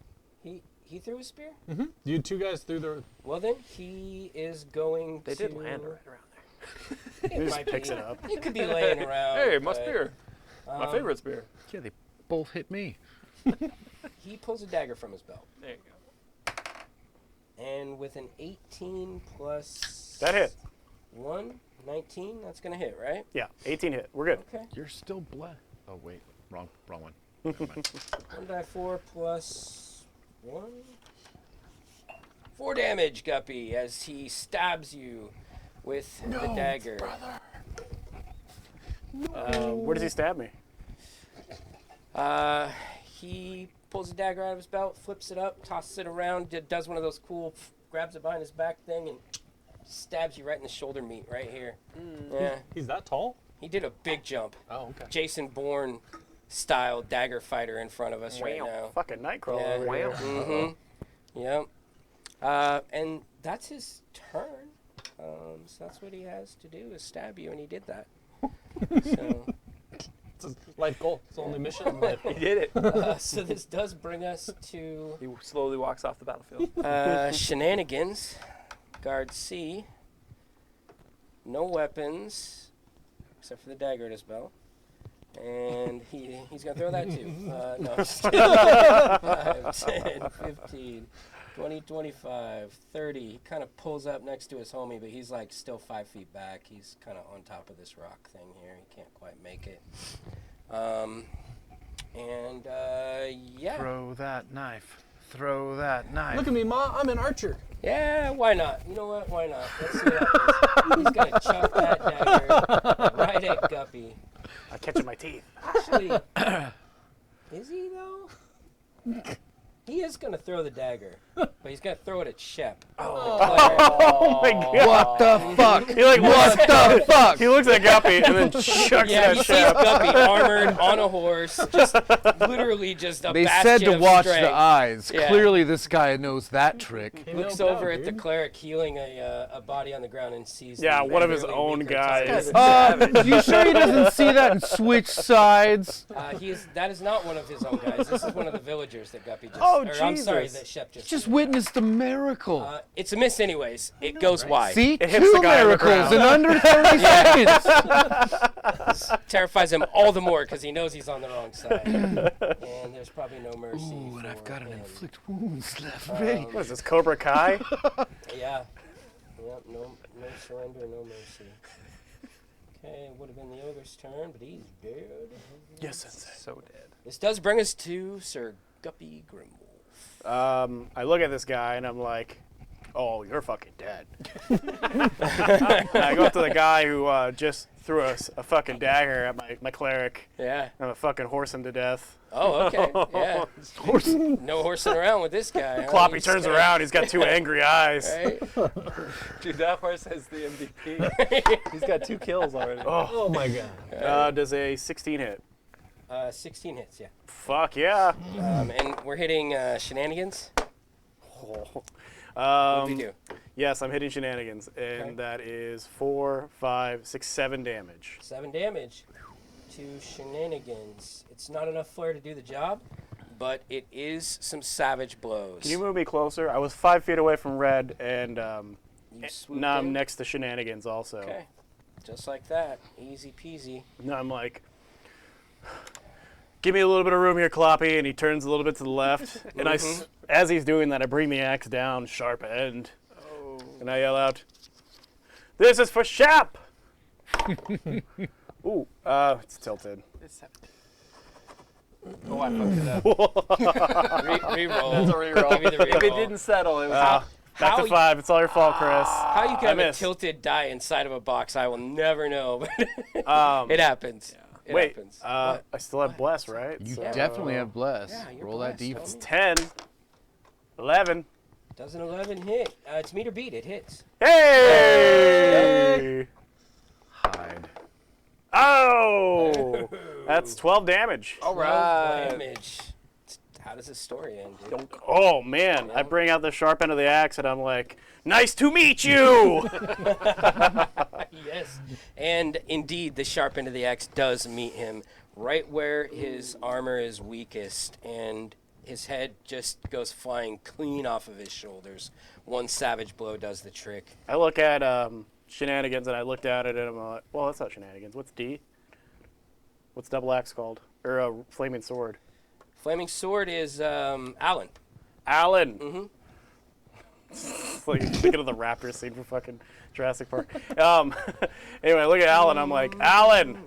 He threw his spear? Mm-hmm. You 2 guys threw the... Well, then he is going They to... did land right around there. It He just might picks be. it up. It could be laying around. Hey, my but, spear. My favorite spear. Yeah, they both hit me. He pulls a dagger from his belt. There you go. And with an 18 plus... That hit. 1, 19, that's going to hit, right? Yeah, 18 hit. We're good. Okay. You're still blessed. Oh, wait. Wrong one. Never mind. 1d4 plus 1. 4 damage, Guppy, as he stabs you with the dagger. Where does he stab me? he pulls a dagger out of his belt, flips it up, tosses it around, does one of those cool, grabs it behind his back thing, and stabs you right in the shoulder meat right here. Yeah, He's that tall? he did a big jump. Oh, okay. Jason Bourne style dagger fighter in front of us right now. Fucking Nightcrawler Yeah. over here. Mm-hmm. Yep. And that's his turn. So that's what he has to do is stab you, and he did that. So, It's his life goal. It's the only mission in life. He did it. so this does bring us to He slowly walks off the battlefield. shenanigans. Guard C. No weapons, except for the dagger at his belt. And he's going to throw that too. No, I'm just kidding. 5, 10, 15, 20, 25, 30. He kind of pulls up next to his homie, but he's like still 5 feet back. He's kind of on top of this rock thing here. He can't quite make it. Yeah. Throw that knife. Throw that knife. Look at me, Ma. I'm an archer. Yeah, why not? You know what? Why not? Let's see what happens. He's going to chuck that dagger right at Guppy. I catch it in my teeth. Actually, is he though? He is going to throw the dagger, but he's going to throw it at Shep. Oh my god. What the fuck? He like What the fuck? He looks at Guppy and then chucks Yeah, that he sees ship. Guppy armored on a horse, just literally just a They bastion said to of watch strength. the eyes. Yeah. Clearly, this guy knows that trick. He Looks knows over how, at the dude. cleric healing a body on the ground and sees Yeah, the one of his really own weaker guys. Tusken. You sure he doesn't see that and switch sides? That is not one of his own guys. This is one of the villagers that Guppy just. Oh, I'm sorry, Jesus. that Shep just. Just witnessed a miracle. It's a miss, anyways. It goes wide. See, It hits 2 the guy on the miracles ground. in under 30 seconds. Terrifies him all the more because he knows he's on the wrong side. And there's probably no mercy. Ooh, and I've for got an him. inflict wounds left. Ready. What is this, Cobra Kai? Yeah. Yep. No surrender, no mercy. Okay, it would have been the ogre's turn, but he's dead. Yes, Sensei. So dead. This does bring us to Sir Guppy Grimwolf. I look at this guy and I'm like, oh, you're fucking dead. And I go up to the guy who just threw a fucking dagger at my cleric. Yeah. I'm gonna fucking horse him to death. Oh, okay. Yeah. No horsing around with this guy. Huh? Kloppy He's turns gonna- around, he's got 2 angry eyes. Right? Dude, that horse has the MVP. He's got 2 kills already. Oh my god. Does a 16 hit? 16 hits, yeah. Fuck yeah. And we're hitting shenanigans. Oh. What do we do? Yes, I'm hitting shenanigans, and Okay. that is 4, 5, 6, 7 damage. 7 damage to shenanigans. It's not enough flare to do the job, but it is some savage blows. Can you move me closer? I was 5 feet away from red, and You swooped now I'm in? next to shenanigans also. Okay. Just like that. Easy peasy. Now I'm like, give me a little bit of room here, Kloppy, and he turns a little bit to the left. And as he's doing that, I bring the axe down, sharp end, and I yell out, "This is for Shep!" Ooh, it's tilted. Oh, I fucked it up. Reroll. That's a reroll. Give me the If it reroll. didn't settle, it was Back How to 5. It's all your fault, Chris. How you I can have a missed. tilted die inside of a box, I will never know. But Um, it happens. It wait, happens. I still have bless, right? You So- definitely have bless. Yeah, you're Roll that blessed, d4. homie. 10, 11. Does an 11 hit? It's meter beat. It hits. Hey! Hide. Oh! That's 12 damage. All 12 right. damage. How does this story end, dude? Oh, man. I bring out the sharp end of the axe and I'm like, nice to meet you! Yes. And indeed, the sharp end of the axe does meet him right where his armor is weakest, and his head just goes flying clean off of his shoulders. One savage blow does the trick. I look at shenanigans and I look down at it and I'm like, well, that's not shenanigans. What's D? What's double axe called? Or a flaming sword? Flaming sword is Alan. Alan! Mm-hmm. It's like thinking of the raptor scene from fucking Jurassic Park. Anyway, I look at Alan. I'm like, Alan,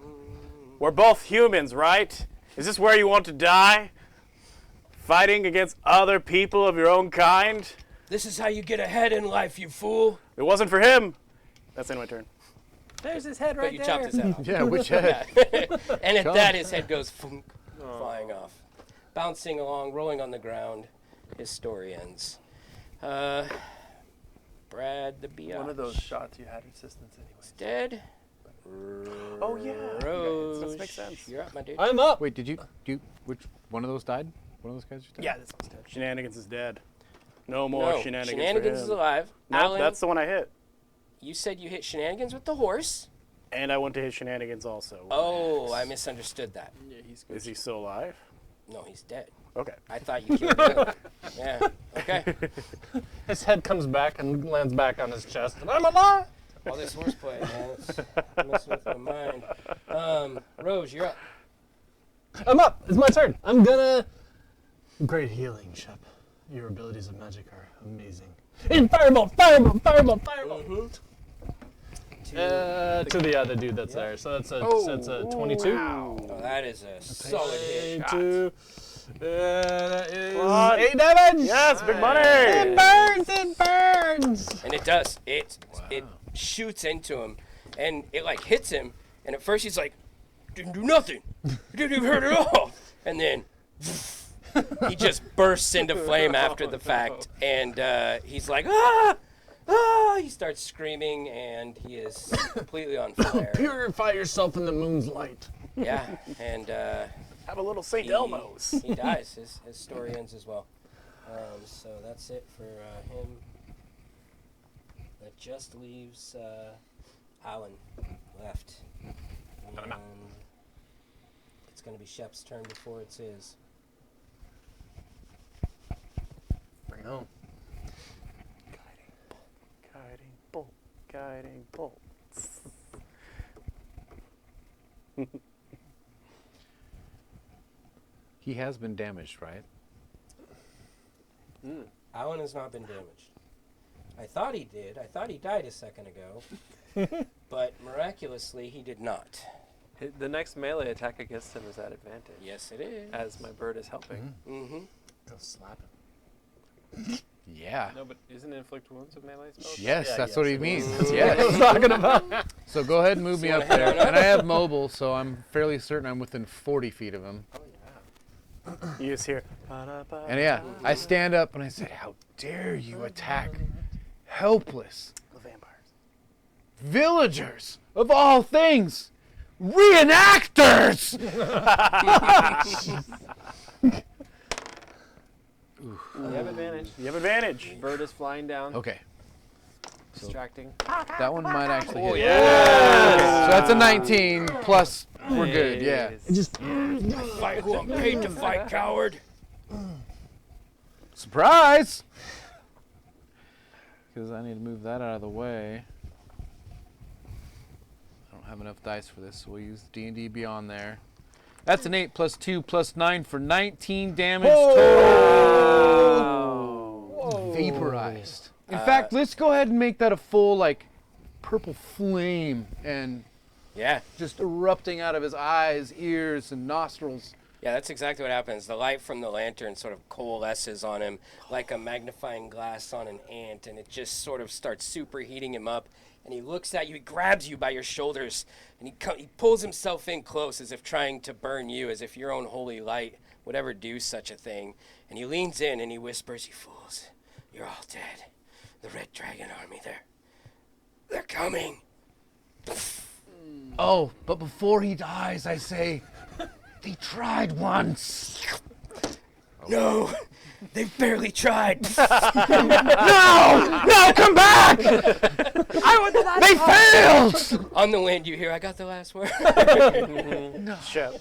we're both humans, right? Is this where you want to die? Fighting against other people of your own kind? This is how you get ahead in life, you fool. It wasn't for him. That's the end of my turn. There's his head But right you there. chopped his head off. Yeah, which head? And at Come. that, his head goes flying off. bouncing along, rolling on the ground. His story ends. Brad the Biatch. One of those shots you had assistance anyways. Dead. Oh, yeah. Rose. That makes sense. You're up, my dude. I'm up. Wait, did you do which one of those died? One of those guys just died? Yeah, this one's dead. Shenanigans is dead. No more No, shenanigans. Shenanigans for is him. alive. No, Alan, that's the one I hit. you said you hit Shenanigans with the horse. And I went to hit Shenanigans also. Oh, I misunderstood that. Yeah, he's Is he still alive? No, he's dead. Okay. I thought you killed him. Yeah. Okay. His head comes back and lands back on his chest, and I'm alive. All this horseplay, man, it's messing with my mind. Rose, you're up. I'm up. It's my turn. I'm gonna. Great healing, Shep. Your abilities of magic are amazing. And firebolt, firebolt, firebolt, firebolt. To the other dude that's there. So that's a 22. Oh, that is a solid hit. 22. That is Come on. 8 damage. Yes, big money! It burns. It burns. And it does. It shoots into him, and it like hits him. And at first he's like, "Didn't do nothing. It didn't even hurt at all." And then he just bursts into flame after the fact, and he's like, "Ah! Ah!" He starts screaming, and he is completely on fire. Purify yourself in the moon's light. Yeah, and Have a little St. Elmo's. he dies. His story ends as well. So that's it for him. That just leaves Alan left. And it's going to be Shep's turn before it's his. Bring it home. Guiding bolt. Guiding bolt. He has been damaged, right? Alan has not been damaged. I thought he did. I thought he died a second ago. But miraculously, he did not. The next melee attack against him is at advantage. Yes, it is. As my bird is helping. Mm-hmm. Go slap him. Yeah. No, but isn't inflict wounds a melee spell? Yes, Yeah, that's yes, what he it means. is. Yes. I was talking about. So go ahead and move So me you up wanna head there. on up? And I have mobile, so I'm fairly certain I'm within 40 feet of him. You just hear. And yeah, I stand up and I say, "How dare you attack helpless The vampires. villagers of all things, reenactors!" You have advantage. You have advantage. Bird is flying down, Okay, distracting. that one might actually hit. Yes! So that's a 19 plus. We're good. Yeah. Nice. Just Fight who I'm paid to fight, coward. Surprise! Because I need to move that out of the way. I don't have enough dice for this, so we'll use D&D Beyond there. That's an 8 plus 2 plus 9 for 19 damage total. Vaporized. In fact, let's go ahead and make that a full, like, purple flame and Yeah. just erupting out of his eyes, ears, and nostrils. Yeah, that's exactly what happens. The light from the lantern sort of coalesces on him like a magnifying glass on an ant, and it just sort of starts superheating him up. And he looks at you, he grabs you by your shoulders, and he pulls himself in close as if trying to burn you, as if your own holy light would ever do such a thing. And he leans in and he whispers, "You fools, you're all dead. The Red Dragon Army, they're coming." Oh, but before he dies, I say, they tried once. No, they barely tried. No, come back! They failed! On the wind, you hear, "I got the last word." Shep.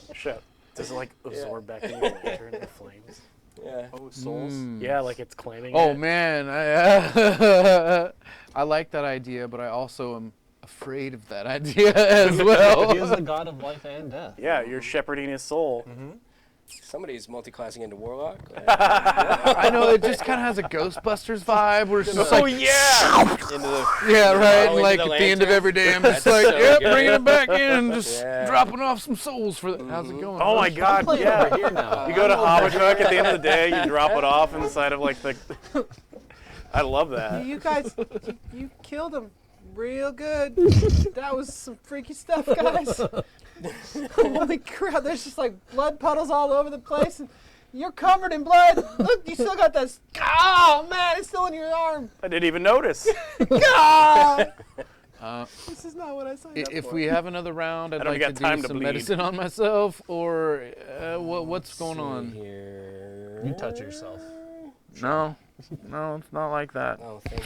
Does it like absorb back in your lantern the flames? Yeah. Oh, souls. Yeah, like it's claiming Oh it. man, I like that idea, but I also am afraid of that idea as he well. is the god of life and death. Yeah, you're shepherding his soul. Somebody's multi-classing into Warlock. I know it just kind of has a Ghostbusters vibe, where it's just like, yeah! Into the yeah, right. into Like the at the end of lantern. every day, I'm just That's like, so yep, good. bringing it back in, just Yeah. dropping off some souls for the. How's it going? Oh my I'm God, playing yeah. over here now. You go to Habakkuk at the end of the day, you drop it off inside of like the. I love that. You guys, you killed him real good. That was some freaky stuff, guys. Holy crap! There's just like blood puddles all over the place, and You're covered in blood. Look, you still got this. Oh man, it's still in your arm. I didn't even notice. God. Uh, This is not what I signed up if for. we have another round, I'd I don't like got to do time to some bleed. medicine on myself, or what's going See on? here. You touch yourself. No, it's not like that. Oh, thank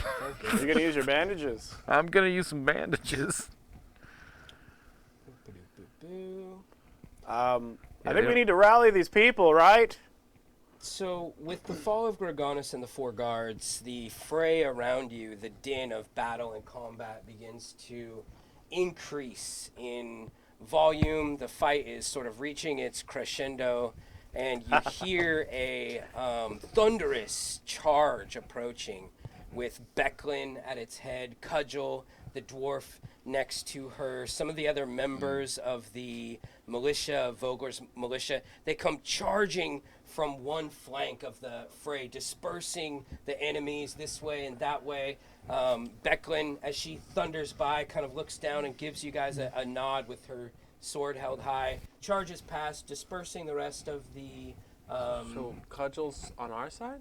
you. You're gonna use your bandages. I'm gonna use some bandages. I Yeah, think they- we need to rally these people, right? So, with the fall of Gorgonus and the four guards, the fray around you, the din of battle and combat begins to increase in volume. The fight is sort of reaching its crescendo, and you hear a thunderous charge approaching with Becklin at its head, Cudgel, the dwarf next to her, some of the other members of the militia, Vogler's militia. They come charging from one flank of the fray, dispersing the enemies this way and that way. Becklin, as she thunders by, kind of looks down and gives you guys a nod with her sword held high, charges past, dispersing the rest of the... So Cudgel's on our side?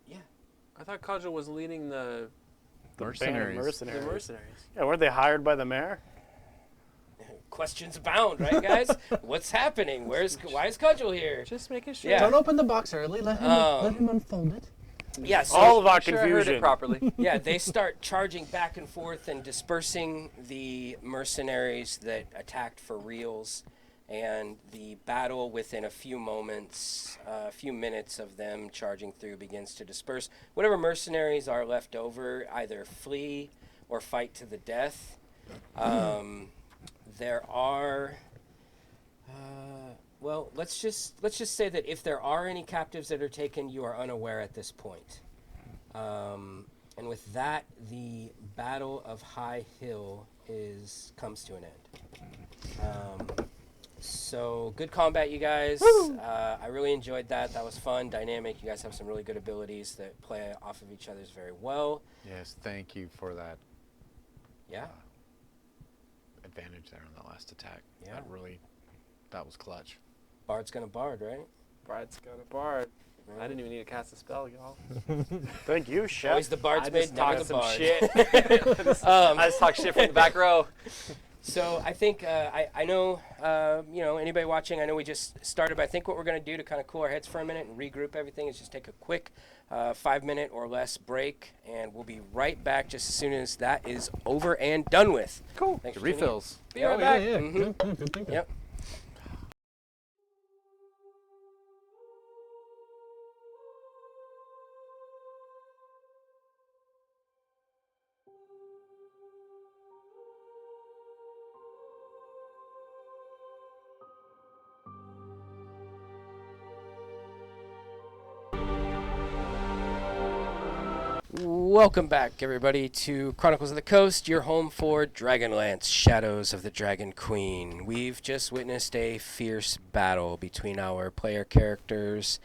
yeah. I thought Cudgel was leading the Band of Mercenaries. mercenaries. mercenaries. Yeah, weren't they hired by the mayor? Questions abound, right, guys? What's happening? Why is Cudgel here? Just making sure. Yeah. Don't open the box early. Let him unfold it. Yeah, so All of our Make sure I heard confusion. it properly. yeah, they start charging back and forth and dispersing the mercenaries that attacked for reals. And the battle within a few moments, a few minutes of them charging through begins to disperse. Whatever mercenaries are left over either flee or fight to the death. There are, well, let's just say that if there are any captives that are taken, you are unaware at this point. And with that, the Battle of High Hill comes to an end. So good combat, you guys. I really enjoyed that. That was fun, dynamic. You guys have some really good abilities that play off of each other's very well. Yes, thank you for that Yeah. advantage there on that last attack. Yeah. That was clutch. Bard's gonna bard, right? Bride's got a bard. I didn't even need to cast a spell, y'all. Thank you, chef. Always the bard's I made, just never talked the some bard. shit. I just talk shit from the back row. So I think I know anybody watching. I know we just started, but I think what we're going to do to kind of cool our heads for a minute and regroup everything is just take a quick 5-minute or less break, and we'll be right back just as soon as that is over and done with. Cool. Thanks for tuning in. Refills. Be right Oh, back. yeah. Mhm. Good thinking. Yep. Welcome back, everybody, to Chronicles of the Coast, your home for Dragonlance, Shadows of the Dragon Queen. We've just witnessed a fierce battle between our player characters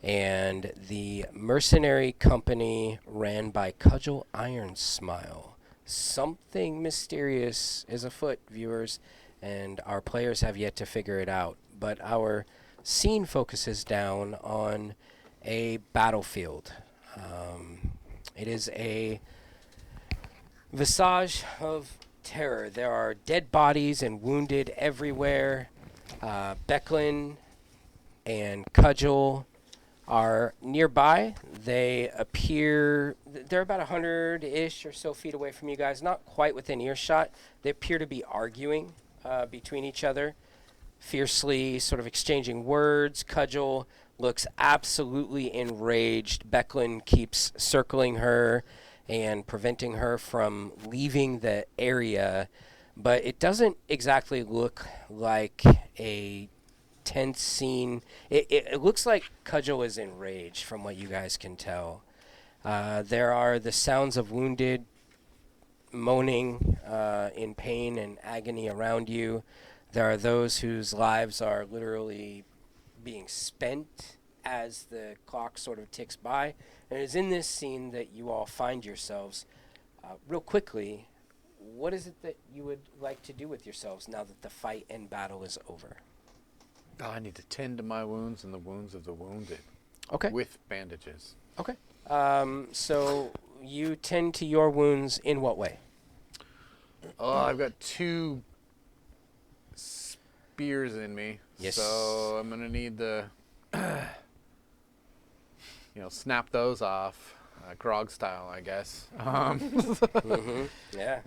and the mercenary company ran by Cudgel Ironsmile. Something mysterious is afoot, viewers, and our players have yet to figure it out. But our scene focuses down on a battlefield. It is a visage of terror. There are dead bodies and wounded everywhere. Becklin and Cudgel are nearby. They appear, they're about 100-ish or so feet away from you guys, not quite within earshot. They appear to be arguing between each other, fiercely sort of exchanging words. Cudgel looks absolutely enraged. Becklin keeps circling her and preventing her from leaving the area, but it doesn't exactly look like a tense scene. It looks like Cudgel is enraged from what you guys can tell. There are the sounds of wounded moaning in pain and agony around you. There are those whose lives are literally being spent as the clock sort of ticks by. And it is in this scene that you all find yourselves. Real quickly, what is it that you would like to do with yourselves now that the fight and battle is over? Oh, I need to tend to my wounds and the wounds of the wounded Okay. with bandages. Okay. So you tend to your wounds in what way? Oh, I've got 2 spears in me. Yes. So I'm gonna need to, snap those off, Grog style, I guess. Yeah.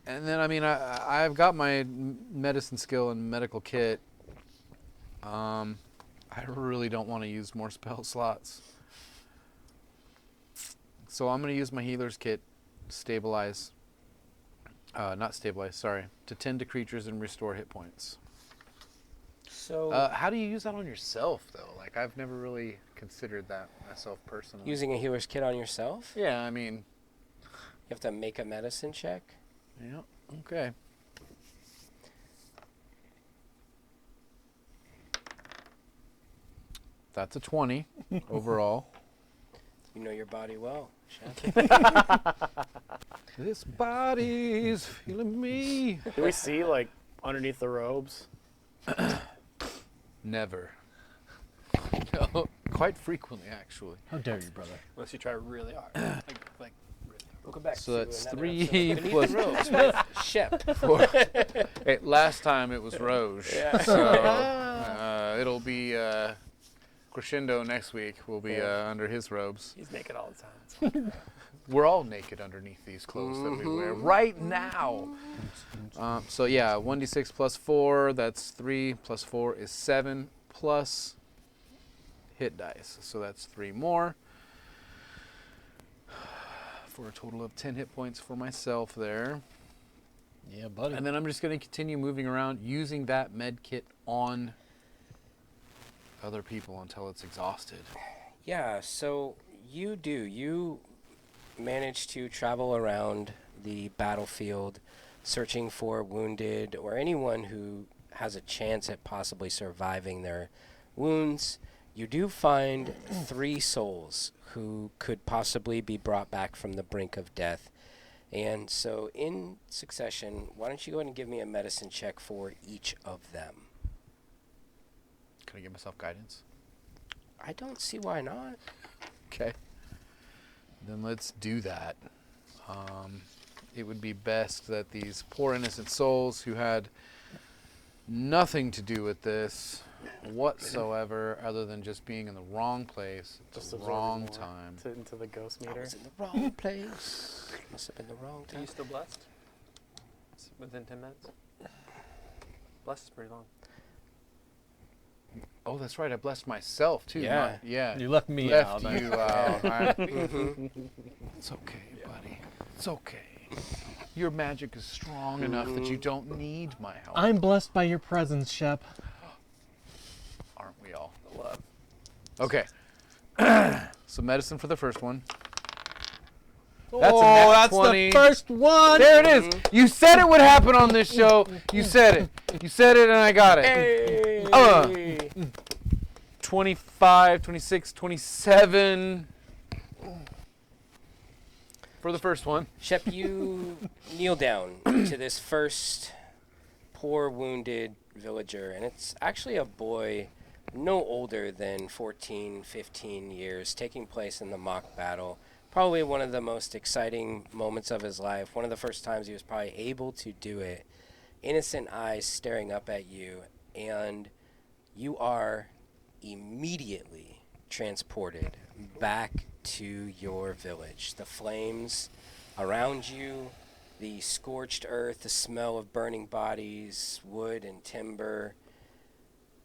And then, I've got my medicine skill and medical kit. I really don't want to use more spell slots. So I'm going to use my healer's kit, to tend to creatures and restore hit points. So How do you use that on yourself, though? Like, I've never really considered that myself personally. using a healer's kit on yourself, Yeah, you have to make a medicine check. yeah, okay. That's a 20 overall. You know your body well, Shep. This body's feeling me. Do we see like underneath the robes? Never. No, quite frequently, actually. How dare you, brother? Unless you try really hard. like really hard. Welcome back So to that's another 3 episode of Beneath plus the Robes with Shep. 4. Hey, last time it was Roge. Yeah. So it'll be Crescendo next week. We'll be under his robes. He's naked all the time. It's fine. We're all naked underneath these clothes that we wear right now. So yeah, 1d6 plus 4, that's 3, plus 4 is 7, plus hit dice. So that's 3 more. For a total of 10 hit points for myself there. Yeah, buddy. And then I'm just going to continue moving around using that med kit on other people until it's exhausted. Yeah, so you manage to travel around the battlefield searching for wounded or anyone who has a chance at possibly surviving their wounds. You do find 3 souls who could possibly be brought back from the brink of death. And so in succession, why don't you go ahead and give me a medicine check for each of them? Can I give myself guidance? I don't see why not. Okay. Then let's do that. It would be best that these poor innocent souls who had nothing to do with this whatsoever other than just being in the wrong place at Just the absorbing wrong more time. into the ghost I meter. was in the wrong place. Must have been the wrong Are time. you still blessed? It's within 10 minutes? Blessed is pretty long. Oh, that's right. I blessed myself too. Yeah. Yeah. You left me Left out. you out. It's okay, buddy. It's okay. Your magic is strong enough that you don't need my help. I'm blessed by your presence, Shep. Aren't we all? Love. Okay. So medicine for the first one. Oh, That's a nat that's 20. the first one. There it is. You said it would happen on this show. You said it. You said it and I got it. Hey! 25, 26, 27 for the first one. Shep, you kneel down to this first poor wounded villager, and it's actually a boy no older than 14, 15 years, taking place in the mock battle. Probably one of the most exciting moments of his life, one of the first times he was probably able to do it. Innocent eyes staring up at you, and you are immediately transported back to your village. The flames around you, the scorched earth, the smell of burning bodies, wood and timber.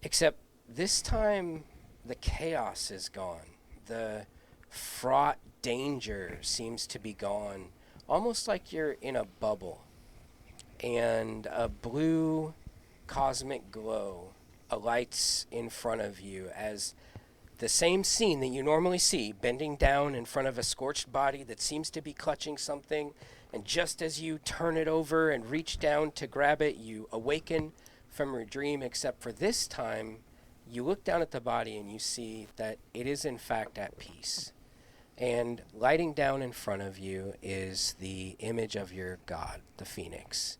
Except this time, the chaos is gone. The fraught danger seems to be gone, almost like you're in a bubble. And a blue cosmic glow alights in front of you as the same scene that you normally see, bending down in front of a scorched body that seems to be clutching something, and just as you turn it over and reach down to grab it, you awaken from your dream, except for this time, you look down at the body and you see that it is in fact at peace. And lighting down in front of you is the image of your god, the phoenix.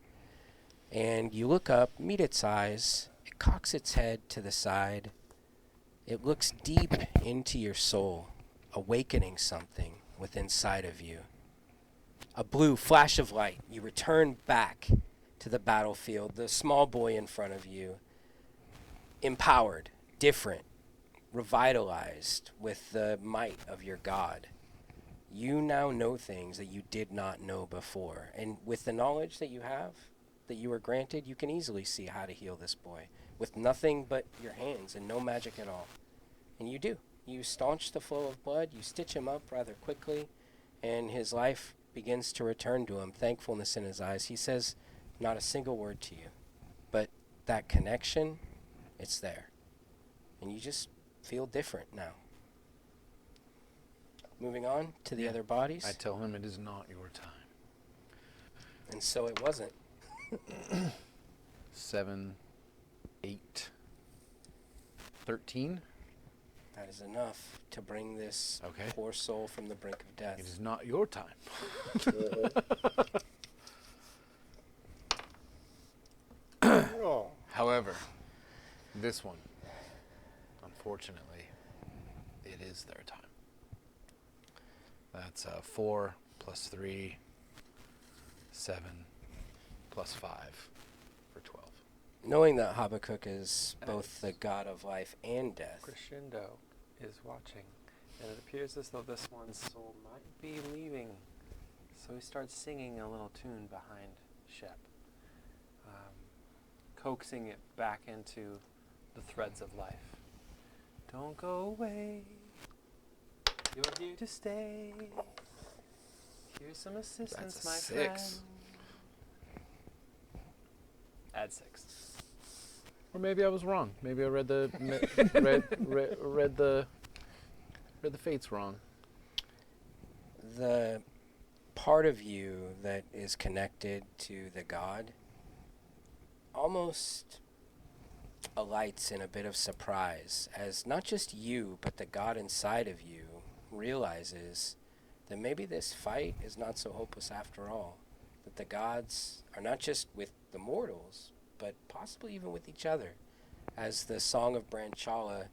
And you look up, meet its eyes, it cocks its head to the side. It looks deep into your soul, awakening something within inside of you. A blue flash of light. You return back to the battlefield, the small boy in front of you, empowered, different, revitalized with the might of your God. You now know things that you did not know before. And with the knowledge that you have, that you were granted, you can easily see how to heal this boy with nothing but your hands and no magic at all. And you do. You staunch the flow of blood, you stitch him up rather quickly, and his life begins to return to him, thankfulness in his eyes. He says not a single word to you, but that connection, it's there. And you just feel different now. Moving on to the other bodies. I tell him it is not your time. And so it wasn't. 7, 8, 13. That is enough to bring this Okay. poor soul from the brink of death. It is not your time. Oh. However, this one, unfortunately, it is their time. That's 4 plus 3, 7 plus 5 for 12. Knowing that Habakkuk is both the god of life and death. Crescendo is watching, and it appears as though this one's soul might be leaving. So he starts singing a little tune behind Shep, coaxing it back into the threads of life. Don't go away, you're here to stay. Here's some assistance, That's a my 6. friend. Add 6. Or maybe I was wrong. Maybe I read the read the fates wrong. The part of you that is connected to the god almost alights in a bit of surprise as not just you, but the god inside of you realizes that maybe this fight is not so hopeless after all. That the gods are not just with the mortals, but possibly even with each other, as the Song of Branchala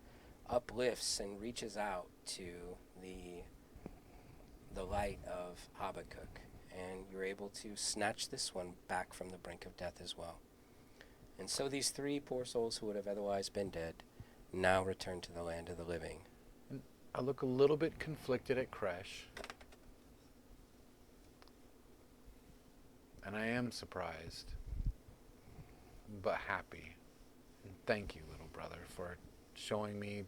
uplifts and reaches out to the light of Habakkuk, and you're able to snatch this one back from the brink of death as well. And so these 3 poor souls who would have otherwise been dead now return to the land of the living. I look a little bit conflicted at Kresh. And I am surprised, but happy. And thank you, little brother, for showing me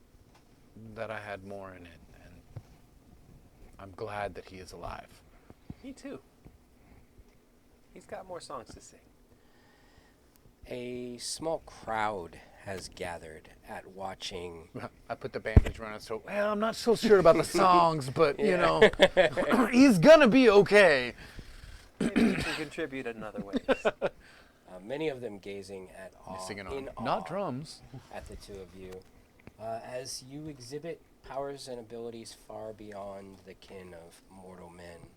that I had more in it. And I'm glad that he is alive. Me too. He's got more songs to sing. A small crowd has gathered at watching. I put the bandage around his throat. Well, I'm not so sure about the songs, but, you Yeah. know, he's gonna be okay. Maybe you can contribute in other ways. Many of them gazing at awe, Singing in on, not awe drums. at the two of you, as you exhibit powers and abilities far beyond the kin of mortal men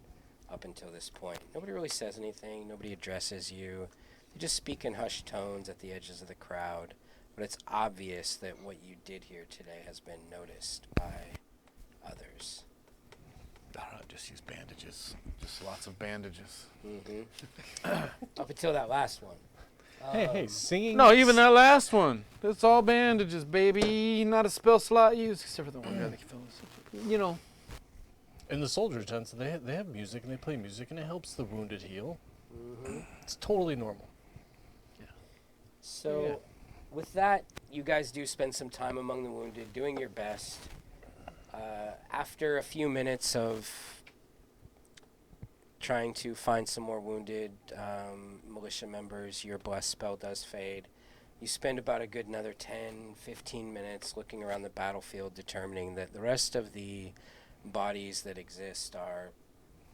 up until this point. Nobody really says anything. Nobody addresses you. They just speak in hushed tones at the edges of the crowd. But it's obvious that what you did here today has been noticed by others. I don't know, just use bandages. Just lots of bandages. Up until that last one. Hey, singing. No, even that last one. That's all bandages, baby. Not a spell slot used, except for the one guy that fell asleep. You know. In the soldier tents, they have music and they play music and it helps the wounded heal. It's totally normal. So, Yeah. with that, you guys do spend some time among the wounded, doing your best. After a few minutes of trying to find some more wounded militia members, your blessed spell does fade. You spend about a good another 10, 15 minutes looking around the battlefield, determining that the rest of the bodies that exist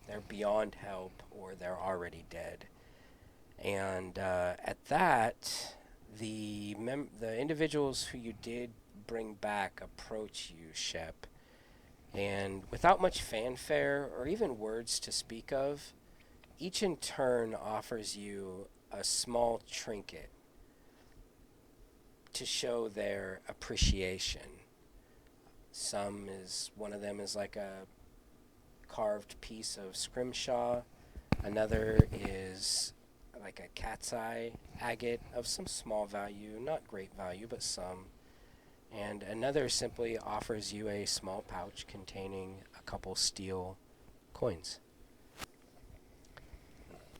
they're beyond help or they're already dead. And at that, the individuals who you did bring back approach you, Shep, and without much fanfare or even words to speak of, each in turn offers you a small trinket to show their appreciation. One of them is like a carved piece of scrimshaw. Another is like a cat's eye agate of some small value, not great value, but some. And another simply offers you a small pouch containing a couple steel coins.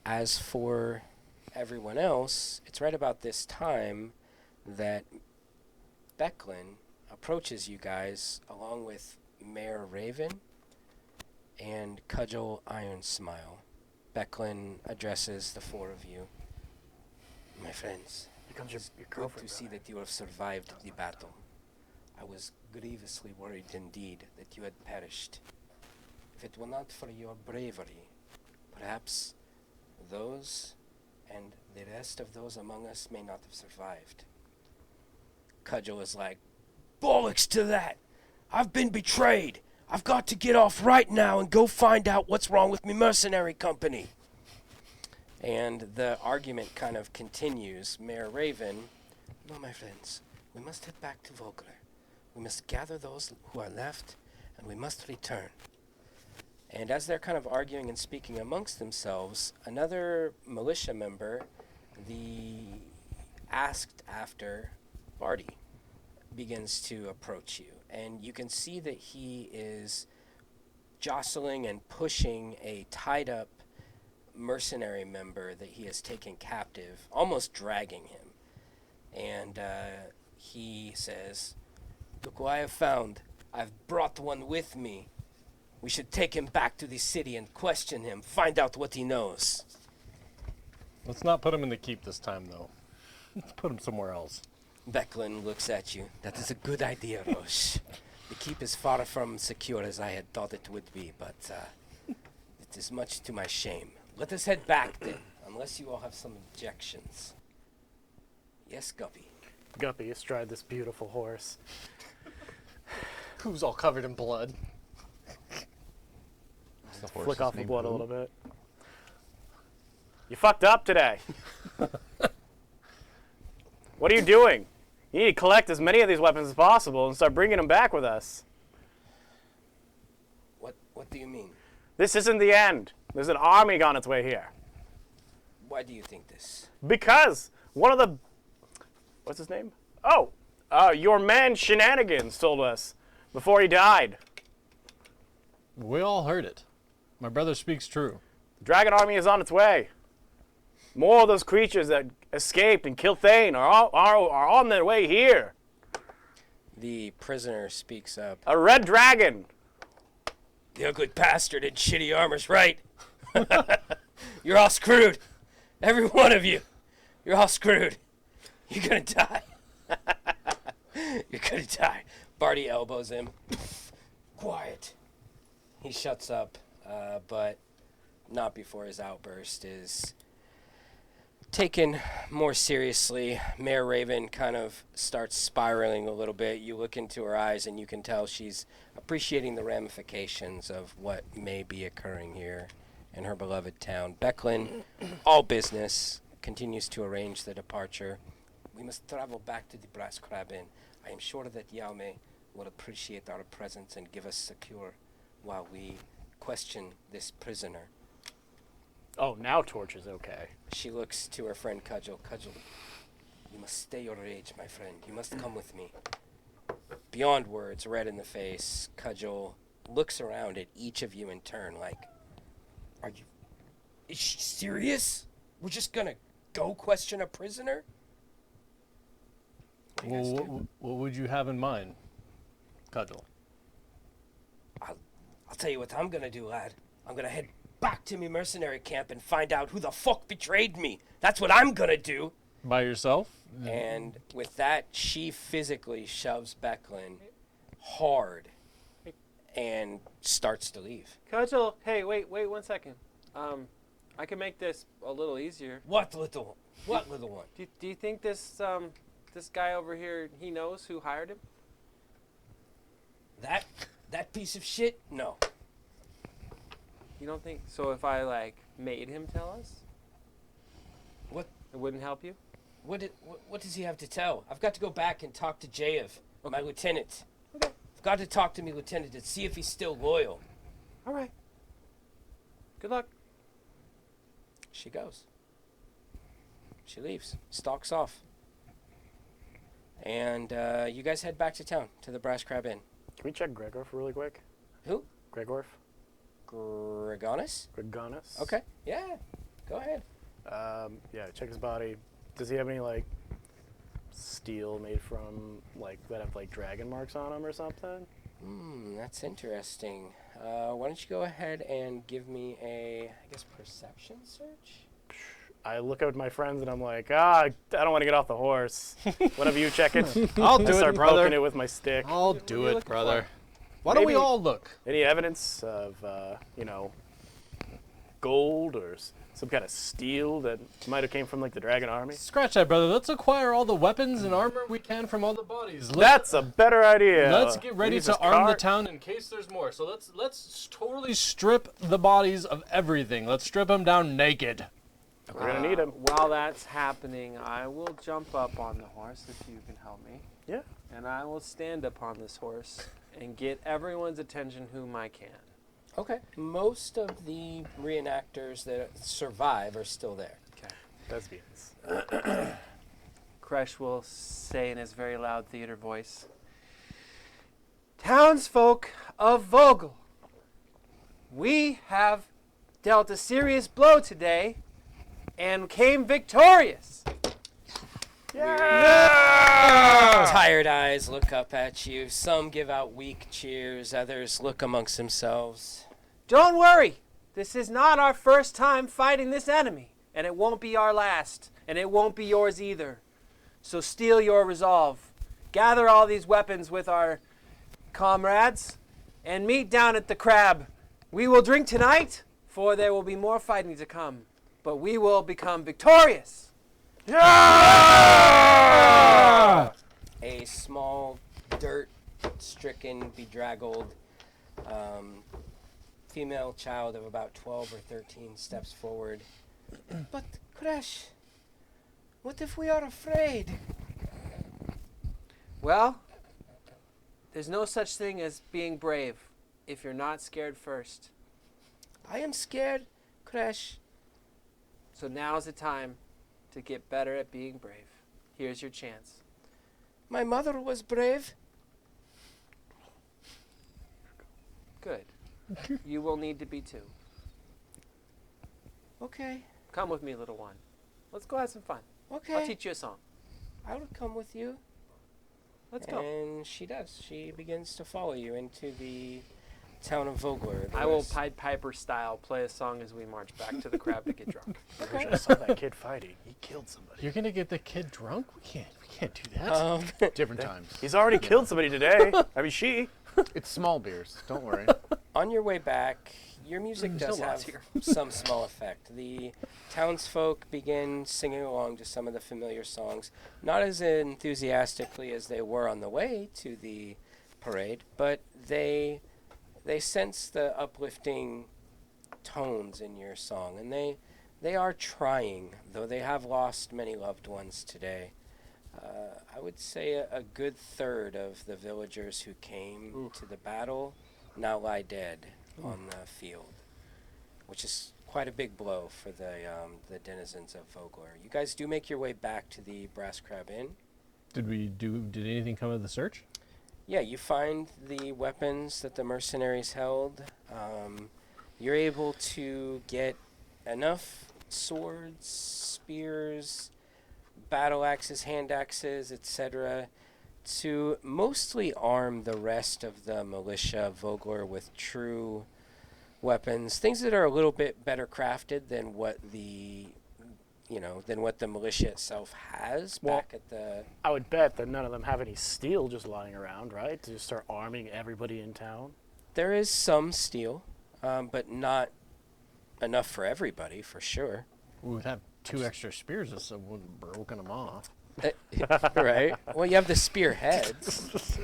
As for everyone else, it's right about this time that Becklin approaches you guys along with Mayor Raven and Cudgel Iron Smile. Becklin addresses the four of you. My friends, Becomes your good girlfriend. to see that you have survived the battle. I was grievously worried indeed that you had perished. If it were not for your bravery, perhaps those and the rest of those among us may not have survived. Cudgel is like, bollocks to that! I've been betrayed! I've got to get off right now and go find out what's wrong with me mercenary company. And the argument kind of continues. Mayor Raven, no, my friends, we must head back to Vogler. We must gather those who are left, and we must return. And as they're kind of arguing and speaking amongst themselves, another militia member, the asked after Barty, begins to approach you. And you can see that he is jostling and pushing a tied-up mercenary member that he has taken captive, almost dragging him. And he says, look what I have found. I've brought one with me. We should take him back to the city and question him, find out what he knows. Let's not put him in the keep this time, though. Let's put him somewhere else. Becklin looks at you. That is a good idea, Roche. The keep is far from secure as I had thought it would be, but it is much to my shame. Let us head back then, unless you all have some objections. Yes, Guppy. Guppy astride this beautiful horse. Who's all covered in blood? Flick off the blood a little bit. You fucked up today. What are you doing? You need to collect as many of these weapons as possible and start bringing them back with us. What do you mean? This isn't the end. There's an army on its way here. Why do you think this? Because one of the... What's his name? Oh, your man Shenanigans told us before he died. We all heard it. My brother speaks true. The dragon army is on its way. More of those creatures that escaped and killed Thane are on their way here. The prisoner speaks up. A red dragon. The ugly bastard in shitty armor's right. You're all screwed. Every one of you. You're all screwed. You're gonna die. You're gonna die. Barty elbows him. Quiet. He shuts up, but not before his outburst is taken more seriously. Mayor Raven kind of starts spiraling a little bit. You look into her eyes and you can tell she's appreciating the ramifications of what may be occurring here in her beloved town. Becklin, all business, continues to arrange the departure. We must travel back to the Brass Crab Inn. I am sure that Yaume will appreciate our presence and give us secure while we question this prisoner. Oh, now Torch is okay. She looks to her friend Cudgel. Cudgel, you must stay your age, my friend. You must come with me. Beyond words, red in the face, Cudgel looks around at each of you in turn like, is she serious? We're just gonna go question a prisoner? What do you guys do? What would you have in mind, Cudgel? I'll tell you what I'm gonna do, lad. I'm gonna head back to me mercenary camp and find out who the fuck betrayed me. That's what I'm gonna do. By yourself? And with that, she physically shoves Becklin hard and starts to leave. Cudgel, hey, wait 1 second. I can make this a little easier. What little one? Do you think this this guy over here, he knows who hired him? That piece of shit? No. You don't think so? If I like made him tell us, What? it wouldn't help you. What does he have to tell? I've got to go back and talk to Jayev, my lieutenant. Okay. I've got to talk to me lieutenant to see if he's still loyal. All right. Good luck. She goes. She leaves. Stalks off. And you guys head back to town, to the Brass Crab Inn. Can we check Gregorf really quick? Who? Gregorf? Gregonus? Gregonus? Okay. Yeah. Go ahead. Yeah, check his body. Does he have any, like, steel made from, like, that have, like, dragon marks on him or something? That's interesting. Why don't you go ahead and give me a, I guess, perception search? I look at my friends and I'm like, I don't want to get off the horse. One of you check it. I'll do I start it, brother. poking it with my stick. I'll What do are you it, looking brother. for? Why don't we Maybe- all look? Any evidence of, gold or some kind of steel that might have came from, like, the dragon army? Scratch that, brother. Let's acquire all the weapons and armor we can from all the bodies. That's a better idea. Let's get ready Use to this arm the cart. town in case there's more. So let's totally strip the bodies of everything. Let's strip them down naked. We're gonna need him. While that's happening, I will jump up on the horse if you can help me. Yeah. And I will stand upon this horse and get everyone's attention whom I can. Okay. Most of the reenactors that survive are still there. Okay. Lesbians. Kresh will say in his very loud theater voice, "Townsfolk of Vogel, we have dealt a serious blow today and came victorious. Tired eyes look up at you. Some give out weak cheers. Others look amongst themselves. Don't worry, this is not our first time fighting this enemy, and it won't be our last, and it won't be yours either. So steel your resolve. Gather all these weapons with our comrades, and meet down at the Crab. We will drink tonight, for there will be more fighting to come, but we will become victorious." A small, dirt-stricken, bedraggled female child of about 12 or 13 steps forward. But, Crash, what if we are afraid? Well, there's no such thing as being brave if you're not scared first. I am scared, Crash. So now's the time to get better at being brave. Here's your chance. My mother was brave. Good. You will need to be too. Okay, Come with me, little one. Let's go have some fun. okay. I'll teach you a song. I will come with you. Let's go. And she does. She begins to follow you into the town of Vogler. I will Pied Piper style play a song as we march back to the Crab to get drunk. I saw that kid fighting. He killed somebody. You're gonna get the kid drunk? We can't do that. Different times. He's already killed somebody today. I mean, she. It's small beers. Don't worry. On your way back, your music does Still lots have here. some small effect. The townsfolk begin singing along to some of the familiar songs, not as enthusiastically as they were on the way to the parade, but they sense the uplifting tones in your song, and they are trying, though they have lost many loved ones today. I would say a good third of the villagers who came to the battle now lie dead on the field, which is quite a big blow for the denizens of Vogler. You guys do make your way back to the Brass Crab Inn. Did anything come of the search? Yeah, you find the weapons that the mercenaries held. You're able to get enough swords, spears, battle axes, hand axes, etc., to mostly arm the rest of the militia of Vogler with true weapons, things that are a little bit better crafted than what the militia itself has Well, back at the. I would bet that none of them have any steel just lying around, right? To just start arming everybody in town. There is some steel, but not enough for everybody, for sure. We would have 2 extra spears if someone broken them off. Right. Well, you have the spear heads,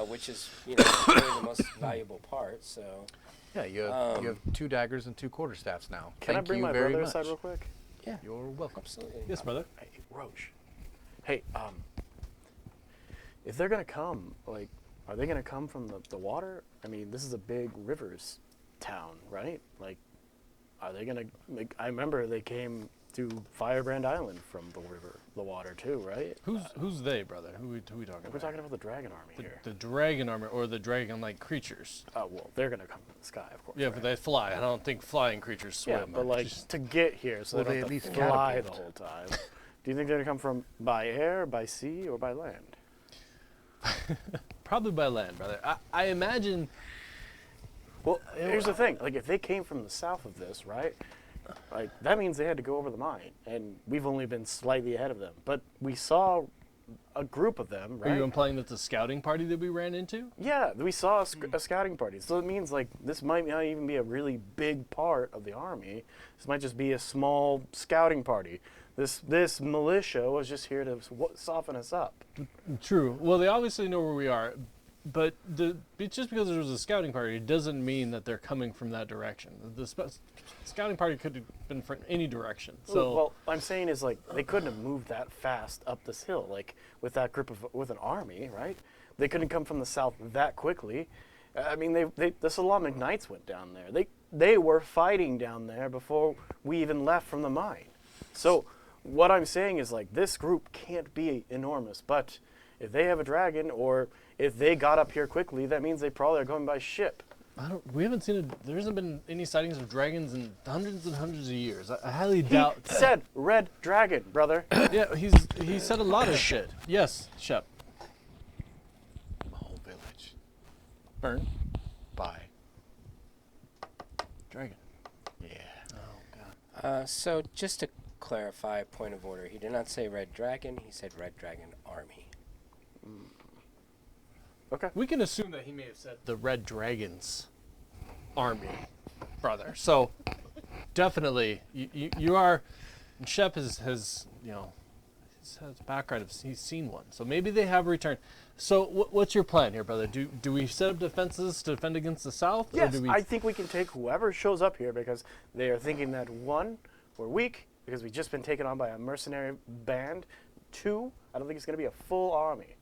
which is really the most valuable part. So. Yeah, you have 2 daggers and 2 quarterstaffs now. Can Thank I bring you my very brother much. aside real quick? Yeah. You're welcome. Absolutely. Yes, brother. Hey, Roach, Hey, if they're gonna come, like, are they gonna come from the water? I mean, this is a big rivers town, right? Like, are they gonna? Like, I remember they came to Firebrand Island from the water too, right? Who's they, brother? Who we talking We're about? talking about the dragon army here. The dragon armor or the dragon-like creatures? Oh well, they're gonna come from the sky, of course. Yeah, right? but they fly. I don't think flying creatures swim. yeah, but like to get here, so Well, they they don't at have to least fly the catapult. whole time. Do you think they're gonna come from by air, by sea, or by land? Probably by land, brother. I imagine. Well, here's the thing. Like, if they came from the south of this, right? Like, that means they had to go over the mine, and we've only been slightly ahead of them. But we saw a group of them, Are you right? implying that the scouting party that we ran into? Yeah, we saw a scouting party. So it means, like, this might not even be a really big part of the army. This might just be a small scouting party. This militia was just here to soften us up. True. Well, they obviously know where we are, but just because there was a scouting party doesn't mean that they're coming from that direction. The scouting party could have been from any direction. So Well, I'm saying is, like, they couldn't have moved that fast up this hill, like, with that group with an army, right? They couldn't come from the south that quickly. I mean, the Solomonic Knights went down there. They were fighting down there before we even left from the mine. So what I'm saying is, like, this group can't be enormous, but if they have a dragon or if they got up here quickly, that means they probably are going by ship. we haven't seen there hasn't been any sightings of dragons in hundreds and hundreds of years. I highly doubt. He said red dragon, brother. Yeah, he said a lot of shit. Yes, Shep. The whole village. Burn. By. Dragon. Yeah. Oh, God. So just to clarify, point of order, he did not say Red Dragon, he said Red Dragon Army. Okay. We can assume that he may have said the Red Dragons army, brother. So definitely, you are. And Shep has background of he's seen one. So maybe they have returned. So what's your plan here, brother? Do we set up defenses to defend against the south? Yes, or do we I think we can take whoever shows up here because they are thinking that one, we're weak because we've just been taken on by a mercenary band. Two, I don't think it's going to be a full army.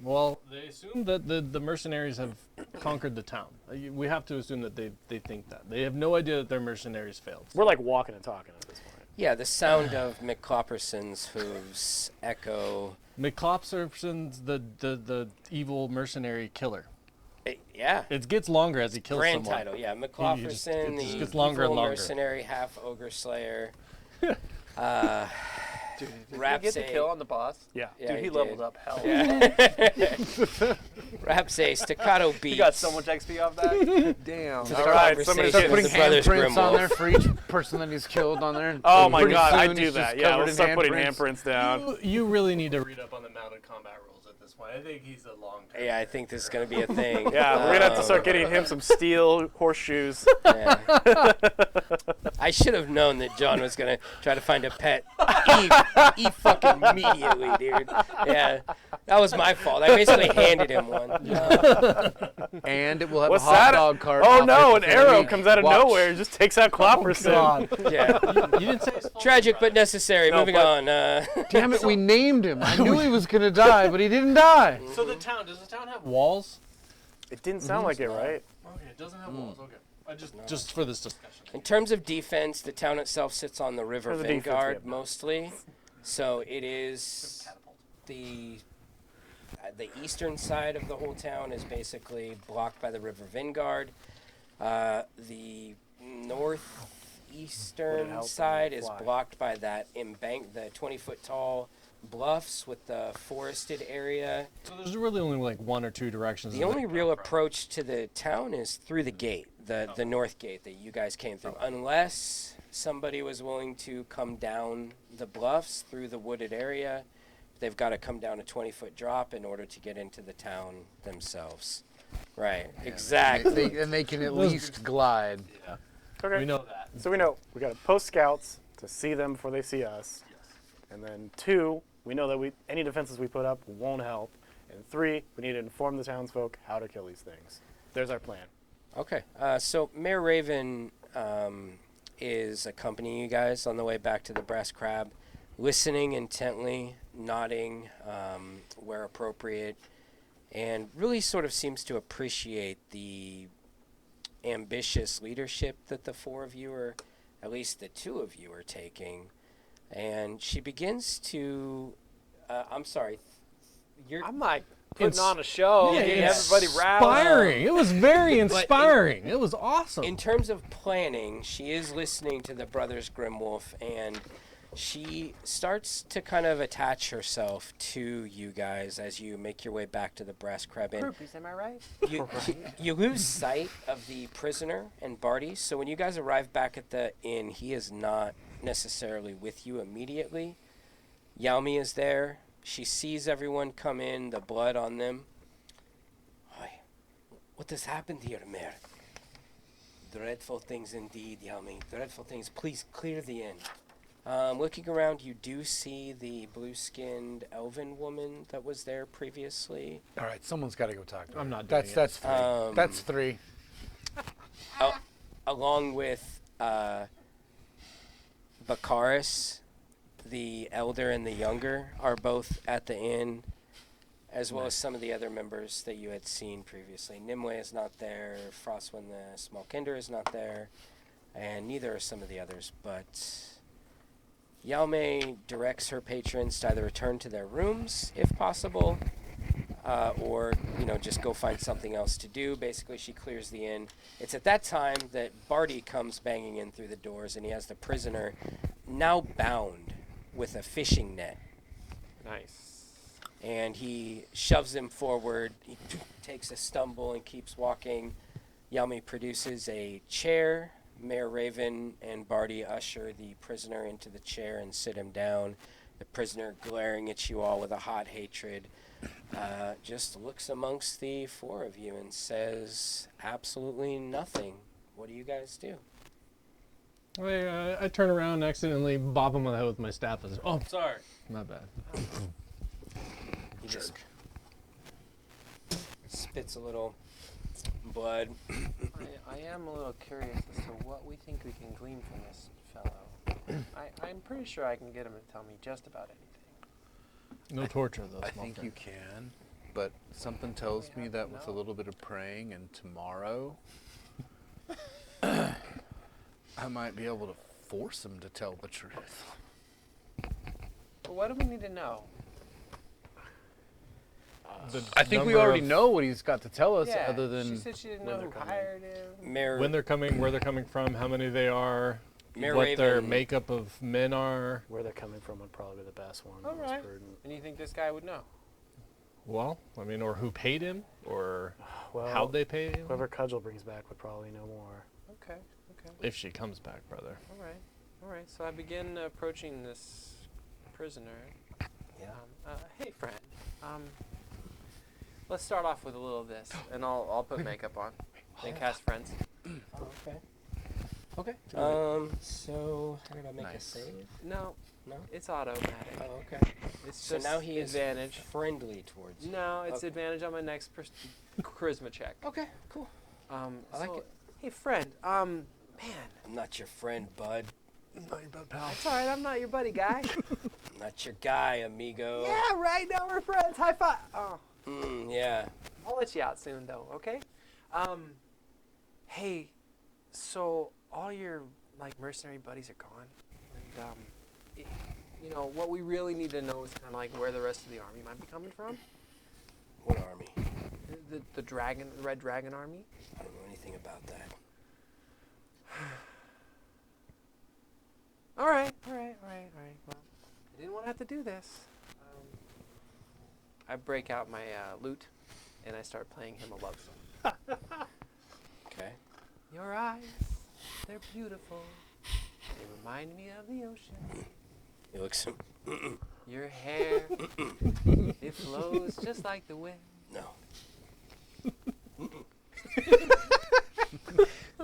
Well, they assume that the mercenaries have conquered the town. We have to assume that they think that. They have no idea that their mercenaries failed. We're like walking and talking at this point. Yeah, the sound of McClopperson's hooves echo. McClopperson's the evil mercenary killer. Yeah. It gets longer as he kills Brand someone. title, yeah. it McClopperson, just the gets longer and evil longer. mercenary, half ogre slayer. Dude, did Rap he get the say- kill on the boss? Yeah. Yeah, Dude, he did. leveled up hell. Rapsay, staccato beats. He got so much XP off that. Damn. All right, right, somebody somebody start with Putting the brothers handprints on there Grimwolf. for each person that he's killed on there. Oh my Pretty god, I soon do he's that. just Yeah, covered let's in start putting handprints. handprints down. You really need to read up on the mounted combat rules at this point. I think he's a long term. Yeah, I think this is going to be a thing. Yeah, we're gonna have to start getting him some steel horseshoes. Yeah. I should have known that John was going to try to find a pet. E fucking immediately, dude. Yeah, that was my fault. I basically handed him one. And it will have What's a hot that? dog cart. Oh off no, it an for arrow you. comes out of Watch. nowhere and just takes out Clopperson. Yeah. You didn't say his full Tragic but necessary. No, Moving but- on. Damn it, we named him. I knew he was going to die, but he didn't die. So does the town have walls? It didn't sound like it, right? Okay, it doesn't have walls. Okay. Just for this discussion. In terms of defense, the town itself sits on the River Terms of defense, Vanguard yeah. mostly. So it is the eastern side of the whole town is basically blocked by the River Vanguard. The northeastern help side them is fly? blocked by that the 20-foot tall bluffs with the forested area. So there's really only like one or two directions. The that only they real come from. approach to the town is through the gate, the north gate that you guys came through, unless somebody was willing to come down the bluffs through the wooded area. They've got to come down a 20-foot drop in order to get into the town themselves. Right, exactly. And they can at least glide. Okay. We know that. So we know we got to post scouts to see them before they see us. And then two, we know that any defenses we put up won't help. And three, we need to inform the townsfolk how to kill these things. There's our plan. Okay, so Mayor Raven is accompanying you guys on the way back to the Brass Crab. listening intently, nodding where appropriate, and really sort of seems to appreciate the ambitious leadership that the four of you are, at least the two of you are taking. And she begins to, I'm sorry, you're... I'm like putting on a show, Yeah, getting it's everybody riled. Inspiring. It was very inspiring. It was awesome. In terms of planning, she is listening to the brothers Grimwolf, and she starts to kind of attach herself to you guys as you make your way back to the Brass Crab Inn. Groupies, am I right? You lose sight of the prisoner and Barty, so when you guys arrive back at the inn, he is not necessarily with you immediately. Yaomi is there. She sees everyone come in, the blood on them. What has happened here, Mayor? Dreadful things indeed, Yaomi. Dreadful things. Please clear the inn. Looking around, you do see the blue-skinned elven woman that was there previously. All right, someone's got to go talk to her. I'm not doing That's it. three. That's three. Along with Bakaris, the elder and the younger, are both at the inn, as well as some of the other members that you had seen previously. Nimue is not there, Frostwind the Smallkinder is not there, and neither are some of the others, but Yaume directs her patrons to either return to their rooms, if possible, or, just go find something else to do. Basically, she clears the inn. It's at that time that Barty comes banging in through the doors, and he has the prisoner now bound with a fishing net. Nice. And he shoves him forward. He takes a stumble and keeps walking. Yami produces a chair. Mayor Raven and Barty usher the prisoner into the chair and sit him down. The prisoner, glaring at you all with a hot hatred, just looks amongst the four of you and says absolutely nothing. What do you guys do? I turn around and accidentally bop him on the head with my staff. Oh, sorry. My bad. He just spits a little blood. I am a little curious as to what we think we can glean from this fellow. I'm pretty sure I can get him to tell me just about anything. No torture, though. I think you can, but something tells me that with a little bit of praying and tomorrow, I might be able to force him to tell the truth. But what do we need to know? I think we number already of- know what he's got to tell us, Yeah, other than she said she didn't know who hired him. Mayor, When they're coming, where they're coming from, how many they are, Mayor what their Raven- makeup of men are. Where they're coming from would probably be the best one. All most right. prudent. And you think this guy would know? Well, or who paid him, or Well, how they paid him. whoever Cudgel brings back would probably know more. Okay. If she comes back, brother. All right. So I begin approaching this prisoner. Yeah. Hey, friend. Let's start off with a little of this, and I'll put makeup on. Then cast friends. Oh, okay. Okay. So I gotta make a Nice. save. No, No. it's automatic. Oh, okay. It's So just now he is advantage. friendly towards you. No, it's Okay. advantage on my next charisma check. Okay. Cool. I like So, it. Hey, friend. Man, I'm not your friend, bud. that's all right. I'm not your buddy, guy. I'm not your guy, amigo. Yeah, right now we're friends. High five. Oh, Yeah. I'll let you out soon, though. Okay. Hey, so all your mercenary buddies are gone, and what we really need to know is kind of where the rest of the army might be coming from. What army? The Red Dragon army. I don't know anything about that. All right. Well, I didn't want to have to do this. I break out my lute, and I start playing him a love song. Okay. Your eyes, they're beautiful. They remind me of the ocean. He looks. Your hair, it flows just like the wind. No.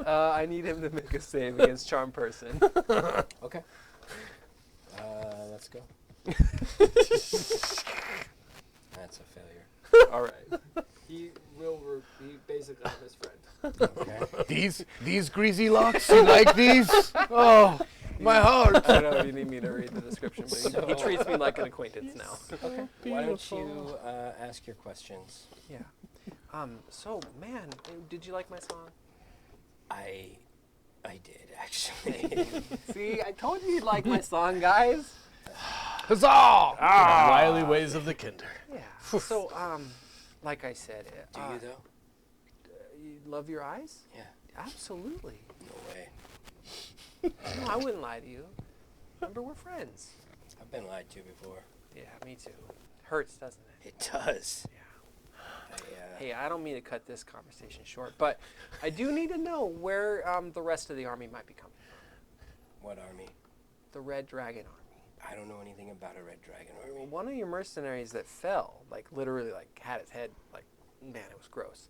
I need him to make a save against Charm Person. Okay. Let's go. That's a failure. All right. He basically I'm his friend. Okay. These greasy locks, you like these? Oh, My heart. I don't know if you need me to read the description, but he So- treats me like an acquaintance now. Okay. Why don't you ask your questions? Yeah. So, man, did you like my song? I did actually. See, I told you you'd like my song, guys. Huzzah! Wily ways of the kinder. Yeah. So, like I said, Do you though? you love your eyes? Yeah. Absolutely. No way. No, I wouldn't lie to you. Remember, we're friends. I've been lied to before. Yeah, me too. Hurts, doesn't it? It does. Yeah. Hey, I don't mean to cut this conversation short, but I do need to know where the rest of the army might be coming from. What army? The Red Dragon Army. I don't know anything about a red dragon Well, army. one of your mercenaries that fell, like literally, like had his head, like, man, it was gross.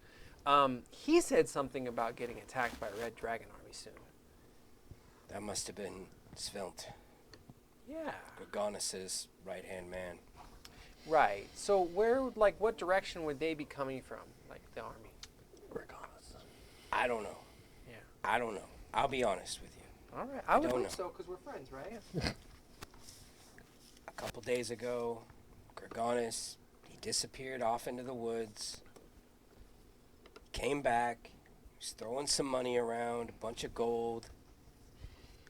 He said something about getting attacked by a Red Dragon Army soon. That must have been Svelte, Yeah. Gorgonas's right-hand man. Right. So where, like, what direction would they be coming from, like the army? I don't know. Yeah. I don't know. I'll be honest with you. All right. I would don't hope know. so, because we're friends, right? A couple days ago, Gorgonas, he disappeared off into the woods. Came back. He was throwing some money around, a bunch of gold.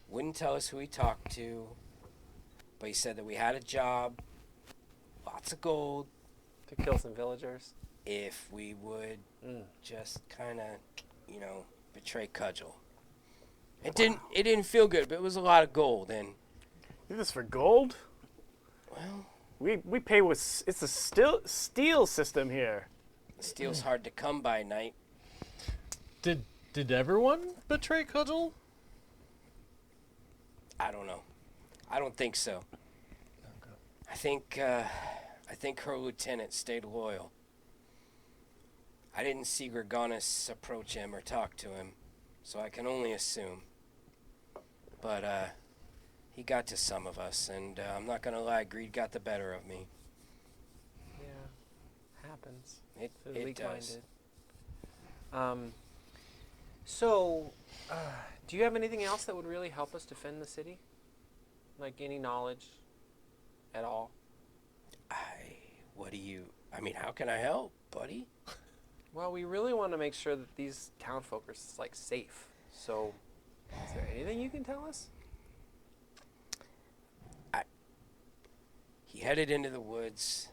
Wouldn't tell us who he talked to. But he said that we had a job, lots of gold, To kill some villagers. if we would just kind of, betray Cudgel. It didn't feel good, but it was a lot of gold, and Do this for gold? well, We pay with it's a steel system here. steel's hard to come by, Knight. Did everyone betray Cudgel? I don't know. I don't think so. I think her lieutenant stayed loyal. I didn't see Gorgonas approach him or talk to him, so I can only assume. But he got to some of us, and I'm not gonna lie, greed got the better of me. Yeah. Happens. It To the does. weak-minded. So, do you have anything else that would really help us defend the city? Like any knowledge at all? How can I help, buddy? Well, we really want to make sure that these town folk are like safe. So, is there anything you can tell us? He headed into the woods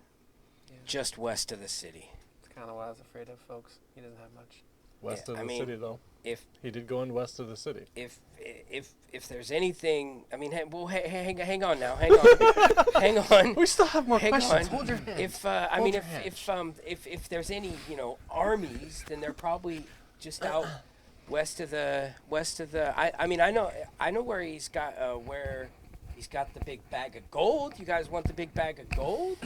Yeah. just west of the city. It's kind of what I was afraid of, folks. He doesn't have much. West Yeah, of I the mean, city, though. If He did go in west of the city. if there's anything, hang on now, hang on, hang on. We still have more Hang questions. on. Hold your hand. If there's any armies, then they're probably just out west of the. I know where he's got the big bag of gold. You guys want the big bag of gold?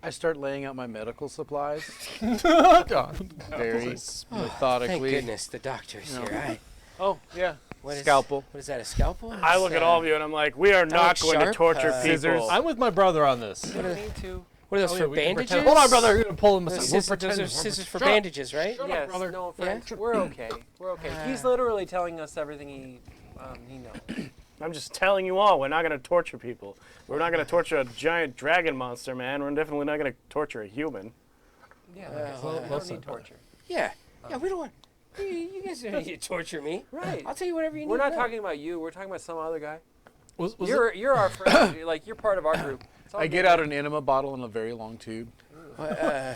I start laying out my medical supplies God. very Thank methodically. goodness the doctor's No. here. Oh yeah. What is- Scalpel. What is that? A scalpel? I look at all of you and I'm like, we are not looks going to sharp. torture people. Scissors. I'm with my brother on this. You don't need to. What are those Oh, for yeah, we can bandages? pretend- Hold on, brother. You're gonna pull him Those aside. scissors, We'll those pretend- are scissors for Shut up. bandages, right? Shut up, Yes, brother. no offense. We're okay. We're okay. He's literally telling us everything he knows. I'm just telling you all, we're not going to torture people. We're not going to torture a giant dragon monster, man. We're definitely not going to torture a human. Yeah, well, we don't listen, need torture. Yeah. Yeah, we don't want. You guys don't need to torture me. Right. I'll tell you whatever you need. We're not to know. talking about you. We're talking about some other guy. Was it- You're our friend. You're part of our group. It's all I good, get out man. an enema bottle and a very long tube.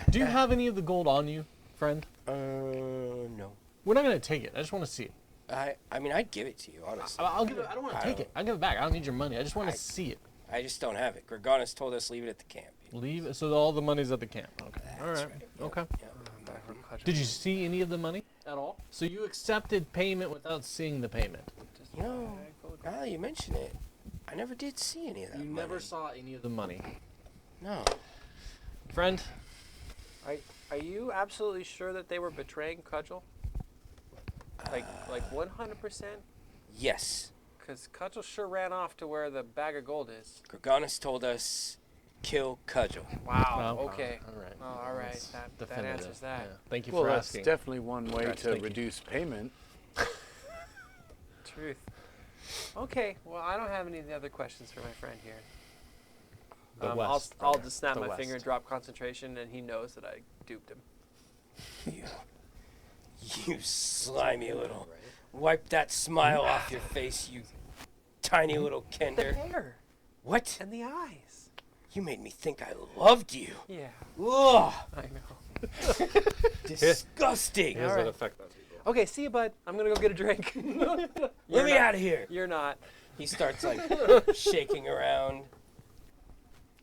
do you have any of the gold on you, friend? No. We're not gonna take it. I just want to see it. I'd give it to you, honestly. I'll give it. I don't want to take it. I'll give it back. I don't need your money. I just want I- to see it. I just don't have it. Gorgonas told us leave it at the camp. Leave it. So all the money's at the camp. Okay. All right. Okay. Yeah. Did you see any of the money at all? So you accepted payment without seeing the payment. You know, now that you mention it, I never did see any of that. You never money. saw any of the money, No. friend. Are you absolutely sure that they were betraying Cudgel? Like 100%? Yes. Because Cudgel sure ran off to where the bag of gold is. Gorgonas told us kill Cudgel. Wow. Oh, okay. All right. Oh, all right. That's That definitive. answers that. Yeah. Thank you Well, for that's asking. definitely one way Congrats, to thank you. reduce payment. Truth. Okay, well, I don't have any other questions for my friend here. The I'll west, I'll brother. just snap The my west. finger and drop concentration, and he knows that I duped him. You slimy little. Wipe that smile off your face, you tiny little The kinder. hair What? and the eyes. You made me think I loved you. Yeah, Ugh, I know. disgusting. How does Alright. that affect that people? Okay, see you, bud. I'm gonna go get a drink. Let me out of here. You're not. He starts like shaking around.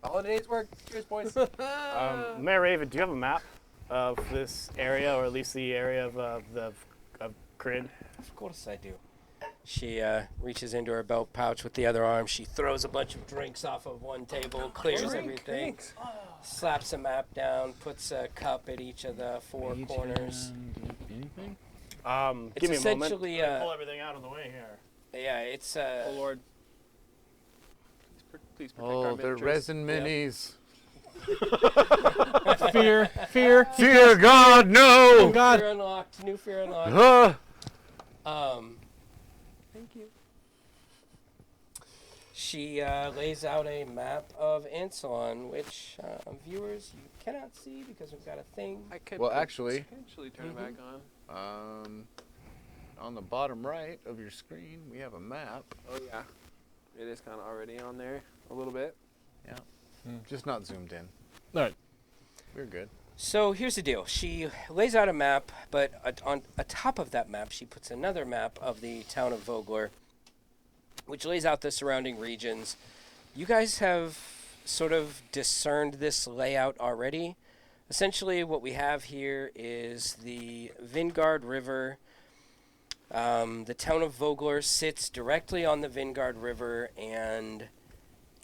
Holidays work. Cheers, boys. Mayor Raven, do you have a map of this area, or at least the area of the grid? Of course I do. She reaches into her belt pouch with the other arm. She throws a bunch of drinks off of one table, clears everything, slaps a map down, puts a cup at each of the four corners. Anything? Give me a moment. essentially, Let me pull everything out of the way here. Yeah, it's Oh Lord. Please protect our Oh, they're miniatures. resin minis. Fear. Fear God, no! God. Fear unlocked. New fear unlocked. Thank you. She lays out a map of Ansalon, which viewers you cannot see because we've got a thing. I could Well, actually, potentially turn it back on. on the bottom right of your screen, we have a map. Oh yeah, it is kind of already on there a little bit. Yeah. Just not zoomed in. All right. We're good. So here's the deal. She lays out a map, but on atop of that map, she puts another map of the town of Vogler, which lays out the surrounding regions. You guys have sort of discerned this layout already. Essentially, what we have here is the Vingard River. The town of Vogler sits directly on the Vingard River, and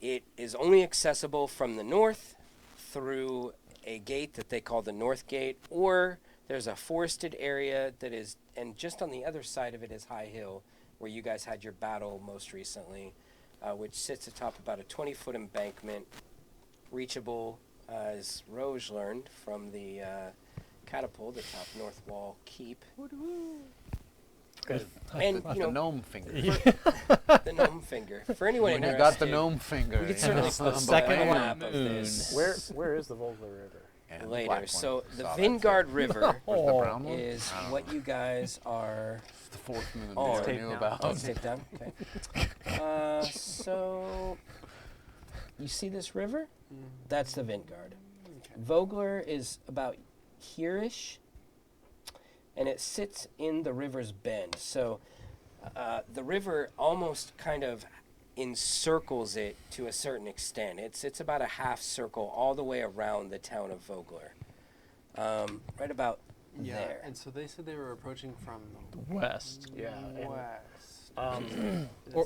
it is only accessible from the north through a gate that they call the North Gate, or there's a forested area that is, and just on the other side of it is High Hill, where you guys had your battle most recently, which sits atop about a 20-foot embankment, reachable, as Roge learned, from the catapult atop North Wall Keep. And, Got you the know, gnome finger. the gnome finger. For anyone When you interested, got the gnome finger. we could you certainly know, put a second second one. map of this Where is the Vogler River? and the later. black one. So the Saw that Vingard too. River Where's the brown one? is I don't what know. you guys are. It's the fourth moon Oh, that I tape knew down. about. Oh, take down. Okay. So you see this river? That's the Vingard. Vogler is about here-ish, and it sits in the river's bend. So the river almost kind of encircles it to a certain extent. It's about a half circle all the way around the town of Vogler. Right about there. And so they said they were approaching from West. Yeah. the west.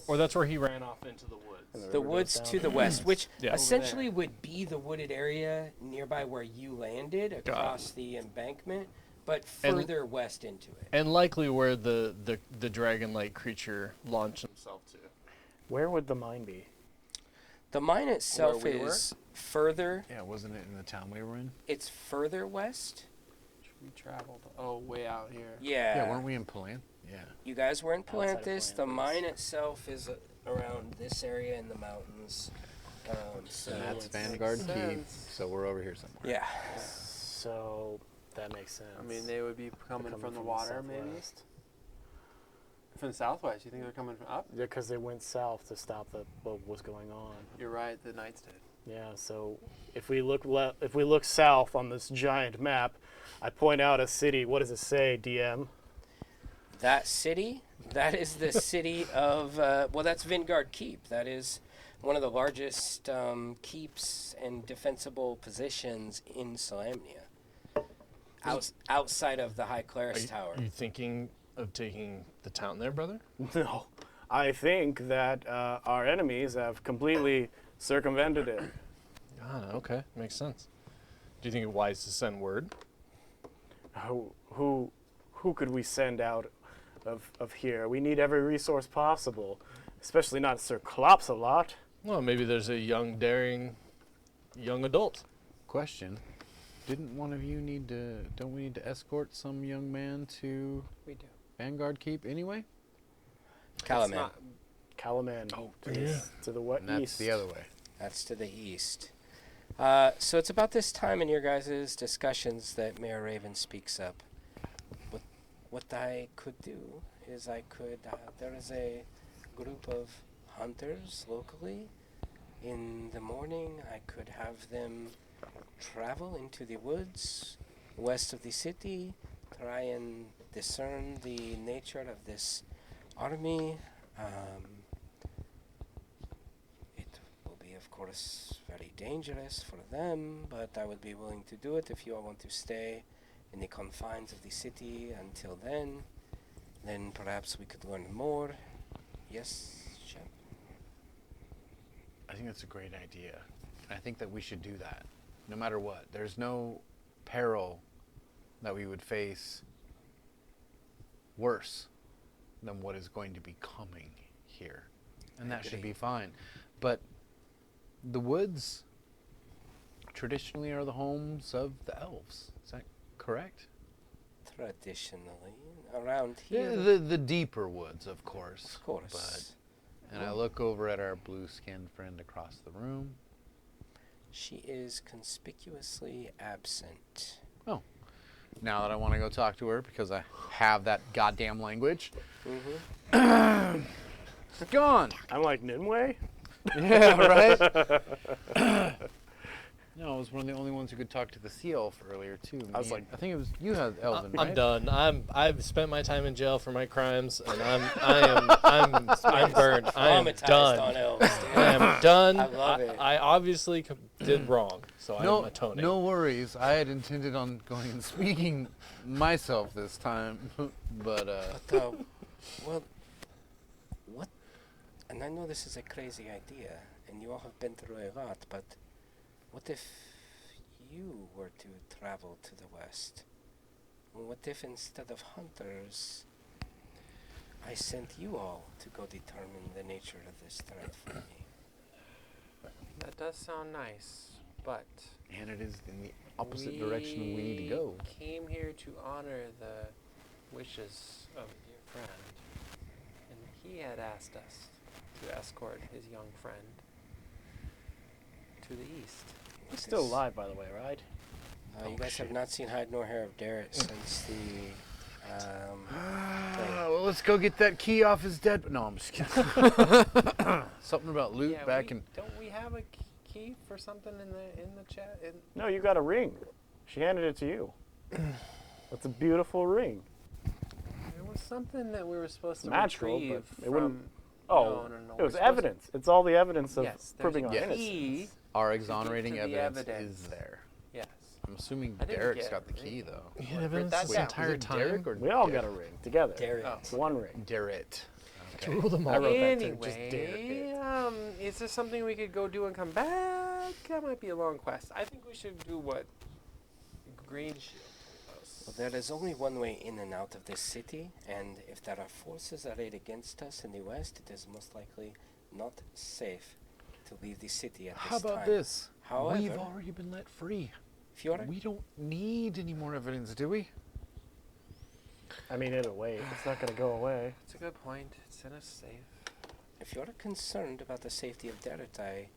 Or that's where he ran off into the woods. The woods to the west, which Yeah. essentially would be the wooded area nearby where you landed across the embankment, but And- further west into it. And likely where the dragon-like creature launched himself to. Where would the mine be? The mine itself Where we were? is further. Yeah, wasn't it in the town we were in? It's further west. We traveled. Oh, way out here. Yeah. Yeah, weren't we in Palan? Yeah. You guys were in Outside of Palanthus. The Palanthus. mine itself is around this area in the mountains. So And that's makes Vanguard Keep, sense. so we're over here somewhere. yeah. So that makes sense. I mean, they would be coming Coming from the water, maybe. southwest. From the southwest. You think they're coming from up? Yeah, because they went south to stop what was going on. You're right. The knights did. Yeah. So if we look south on this giant map, I point out a city. What does it say, DM? That city, that is the city of, well, that's Vingard Keep. That is one of the largest keeps and defensible positions in Salamnia. Outside of the High Clerus Tower. Are you thinking of taking the town there, brother? No, I think that our enemies have completely circumvented it. Okay. Makes sense. Do you think it's wise to send word? Who could we send out of here? We need every resource possible, especially not Sir Klopsalot. Well, maybe there's a young, daring, young adult. Question. Didn't one of you don't we need to escort some young man to We do. Vanguard Keep anyway? It's Calaman. not Calaman to the what And that's east. the other way. That's to the east. So it's about this time in your guys' discussions that Mayor Raven speaks up. What I could do is there is a group of hunters locally. In the morning, I could have them travel into the woods west of the city, try and discern the nature of this army. It will be, of course, very dangerous for them, but I would be willing to do it if you all want to stay in the confines of the city until then. Then perhaps we could learn more. Yes, Shep? I think that's a great idea. I think that we should do that, no matter what. There's no peril that we would face worse than what is going to be coming here. And that should be fine. But the woods traditionally are the homes of the elves. Is that correct? Traditionally, around Yeah, here, the deeper woods, of course. of course. And I look over at our blue-skinned friend across the room. She is conspicuously absent. Now that I want to go talk to her because I have that goddamn language. Mm-hmm. It's gone. I'm like, Nimue? Yeah, right? No, I was one of the only ones who could talk to the sea elf earlier too. I was like, I think it was you had Elvin, I'm right? done. I've spent my time in jail for my crimes, and I'm burned. I am Traumatized done. on elves, dude. I am done. I love it. I obviously did wrong, so I'm atoning. No worries. I had intended on going and speaking myself this time, but Well, what? And I know this is a crazy idea, and you all have been through a lot, but what if you were to travel to the west? What if instead of hunters, I sent you all to go determine the nature of this threat for me? That does sound nice, but and it is in the opposite direction we need to go. We came here to honor the wishes of a dear friend, and he had asked us to escort his young friend to the east. he's still alive, by the way, right? You guys have not seen hide nor hair of Darrett since the Well, let's go get that key off his dead. No, I'm just kidding. Something about loot Yeah, back in. Don't we have a key for something in the chat? No, you got a ring. She handed it to you. That's a beautiful ring. There was something that we were supposed to Magical, but retrieve it wouldn't- from. Oh, no. it we're was supposed to- evidence. It's all the evidence of Yes, there's proving a our innocence. key. Our exonerating to the evidence evidence. is there. Yes. I'm assuming I didn't Derek's get got the a key ring. though. Yeah, Wait, evidence that's the it. entire Was it Derek time. or We all got a ring together. Derek. Oh. It's one ring. Derek? To rule them I all. wrote that too, just Anyway, is there something we could go do and come back? That might be a long quest. I think we should do what Green Shield told us. Well, there is only one way in and out of this city, and if there are forces arrayed against us in the west, it is most likely not safe to leave the city at How this about time. this? However, We've already been let free. Fiora, We don't need any more evidence, do we? I mean, it'll wait. It's not going to go away. It's a good point. It's in us safe. if you're concerned about the safety of Derek, I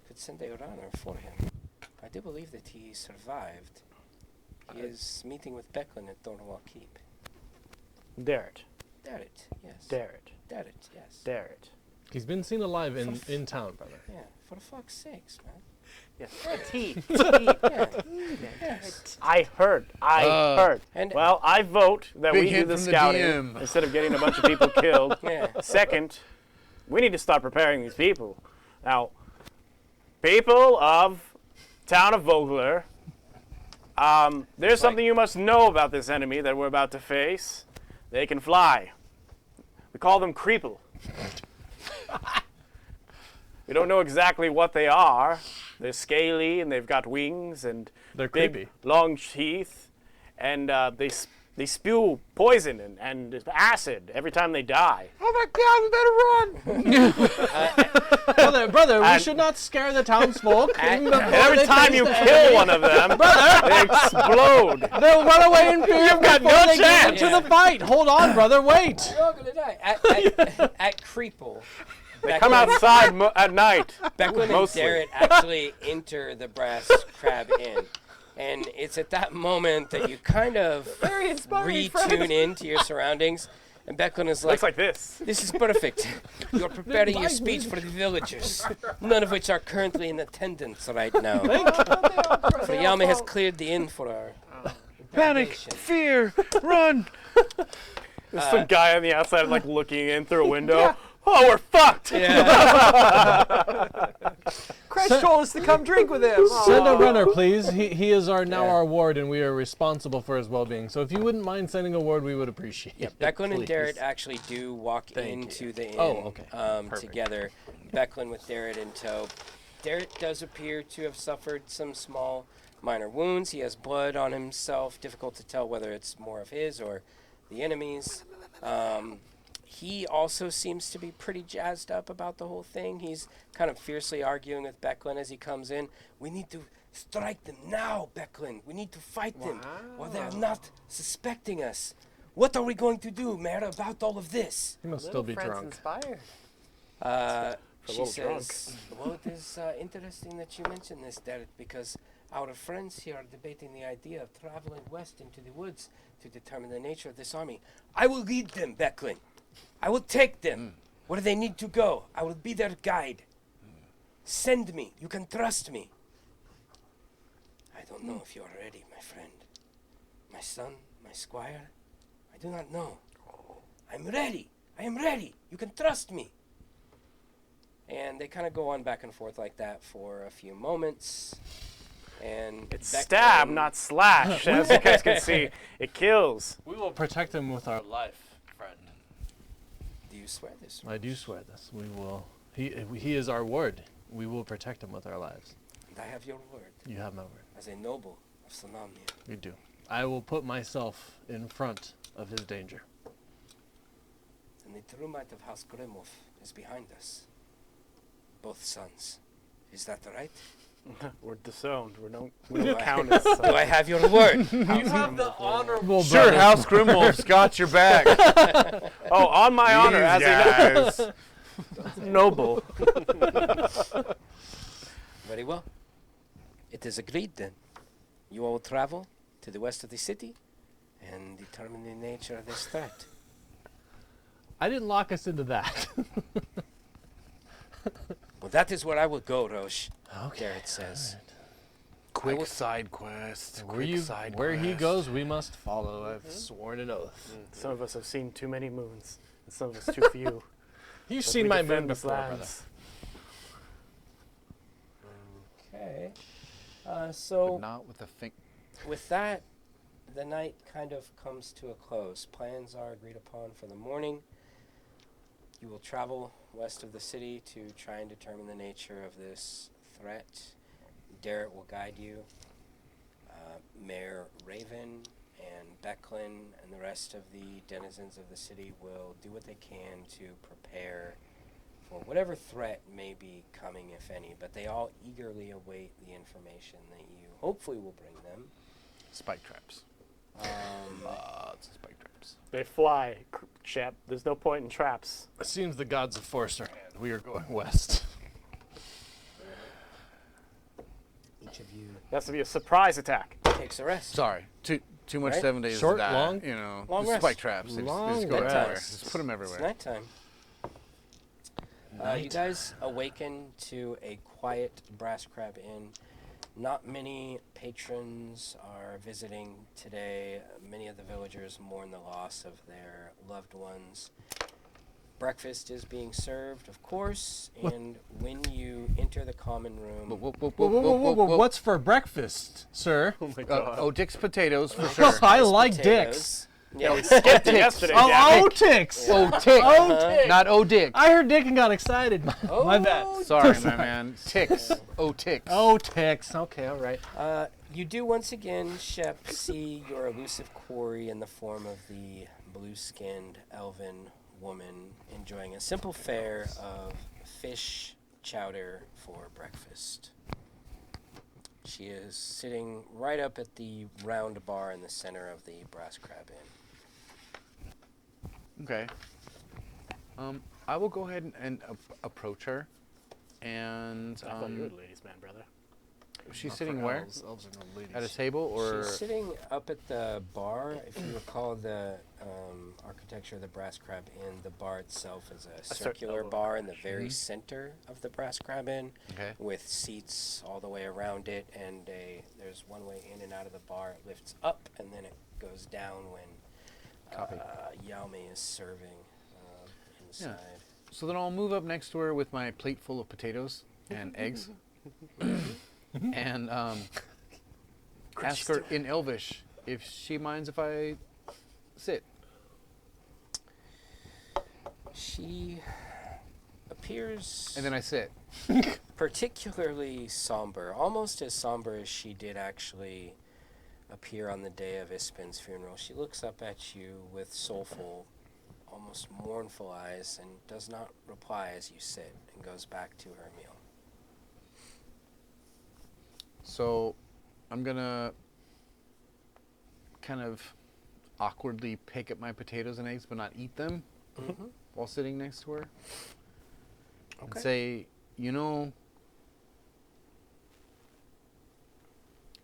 could send a runner for him. I do believe that he survived. He is meeting with Becklin at Thornwall Keep. Derek. Derek, yes. Derek. Derek, yes. Derek. He's been seen alive in town, brother. Yeah, for fuck's sakes, man. Yes. A T. Yeah. Yes. I heard. Heard. And Well, I vote that Big we do hint the from the scouting DM. instead of getting a bunch of people killed. yeah. Second, we need to start preparing these people. Now, people of town of Vogler, there's something you must know about this enemy that we're about to face. They can fly. We call them Creeple. We don't know exactly what they are. They're scaly and they've got wings and They're big, creepy. long teeth, and they spew poison and acid every time they die. Oh my God! We better run. brother, we And- should not scare the townsfolk. And- even And before every they time face you the kill enemy. one of them, they explode. They'll run away in fear. You've got before no they get chance. into the fight. Hold on, brother. Wait. You're all gonna die. At Creeple, They come outside at night. Becklin and Mostly. Darrett actually enter the Brass Crab Inn. And it's at that moment that you kind of retune into your surroundings. And Becklin is like, Looks like this. this is perfect. You're preparing your speech for the villagers, none of which are currently in attendance right now. Frayame has cleared the inn for our Panic, interrogation. fear, run. There's some guy on the outside, like looking in through a window. Oh, we're fucked. Crash told us to come drink with him. Send a runner, please. He is our ward, and we are responsible for his well-being. So if you wouldn't mind sending a ward, we would appreciate it. Becklin and please. Darrett actually do walk Thank into the inn Oh, okay. together. Becklin with Darrett in tow. Darrett does appear to have suffered some small minor wounds. He has blood on himself. Difficult to tell whether it's more of his or the enemy's. He also seems to be pretty jazzed up about the whole thing. He's kind of fiercely arguing with Becklin as he comes in. We need to strike them now, Becklin. We need to fight them while they are not suspecting us. What are we going to do, Mayor, about all of this? He must still be drunk. Inspired. She says, well, it is interesting that you mention this, Derek, because our friends here are debating the idea of traveling west into the woods to determine the nature of this army. I will lead them, Becklin. I will take them where they need to go. I will be their guide. Send me. You can trust me. I don't know if you are ready, my friend. My son, my squire. I do not know. I'm ready. I am ready. You can trust me. And they kind of go on back and forth like that for a few moments. And It's Becklin- stab, not slash. As you guys can see, it kills. We will protect him with our life, friend. Do you swear this? I do swear this. We will. He is our ward. We will protect him with our lives. And I have your word You have my word. as a noble of Sonamnia. We do. I will put myself in front of his danger. And the true might of House Grimwolf is behind us. Both sons. Is that right? We're disowned. We don't count as Do I have your word? You have the honorable Sure, House Grimwolf's got your back. Oh, on my honor, as guys. a noble. Very well. It is agreed then. You all travel to the west of the city and determine the nature of this threat. I didn't lock us into that. Well, that is where I will go, Roche. Okay. Garrett says. Quick side quest. Where he goes, we must follow. I've sworn an oath. Some of us have seen too many moons, and some of us too few. You've But seen we my defend moon this before, brother. lands. Okay. But So not with a finger. with that, the night kind of comes to a close. Plans are agreed upon for the morning. You will travel west of the city to try and determine the nature of this threat. Darrett will guide you. Mayor Raven and Becklin and the rest of the denizens of the city will do what they can to prepare for whatever threat may be coming, if any. But they all eagerly await the information that you hopefully will bring them. Spike traps. Lots of spike traps. They fly, chap. There's no point in traps. It seems the gods have forced our hand. We are going west. Each of you It has to be a surprise attack. takes a rest. Sorry, too much Right? 7 days Short, to die. long? You know, Long the rest. spike traps. They Long just go rest. everywhere. Bedtime. Just put them It's everywhere. nighttime. You guys awaken to a quiet Brass Crab Inn. Not many patrons are visiting today. Many of the villagers mourn the loss of their loved ones. Breakfast is being served, of course, and when you enter the common room, Whoa, what's for breakfast, sir? Oh my god. Dick's potatoes for sure. I like potatoes. dicks. Yeah, we Skipped it yesterday, Oh, damn it. Ticks. Tick. Oh, Not Dick. I heard Dick and got excited. My bad. Sorry, my man. Ticks. Ticks. Oh, Ticks. Okay, all right. You do once again, Shep, see your elusive quarry in the form of the blue-skinned elven woman enjoying a simple fare of fish chowder for breakfast. She is sitting right up at the round bar in the center of the Brass Crab Inn. Okay. I will go ahead and approach her. And I thought you were the ladies' man, brother. she's Not sitting for where? elves are no ladies. At a table or? She's sitting up at the bar. If you recall the architecture of the Brass Crab Inn, the bar itself is a circular bar in the very center of the Brass Crab Inn, Okay. with seats all the way around it, and there's one way in and out of the bar. It lifts up, and then it goes down when Copy. Yaomi is serving inside. So then I'll move up next to her with my plate full of potatoes and eggs, and ask her in Elvish if she minds if I sit. She appears And then I sit. particularly somber, almost as somber as she did actually appear on the day of Ispin's funeral. She looks up at you with soulful, almost mournful eyes and does not reply as you sit, and goes back to her meal. So I'm gonna kind of awkwardly pick at my potatoes and eggs but not eat them while sitting next to her. And Okay. say, you know,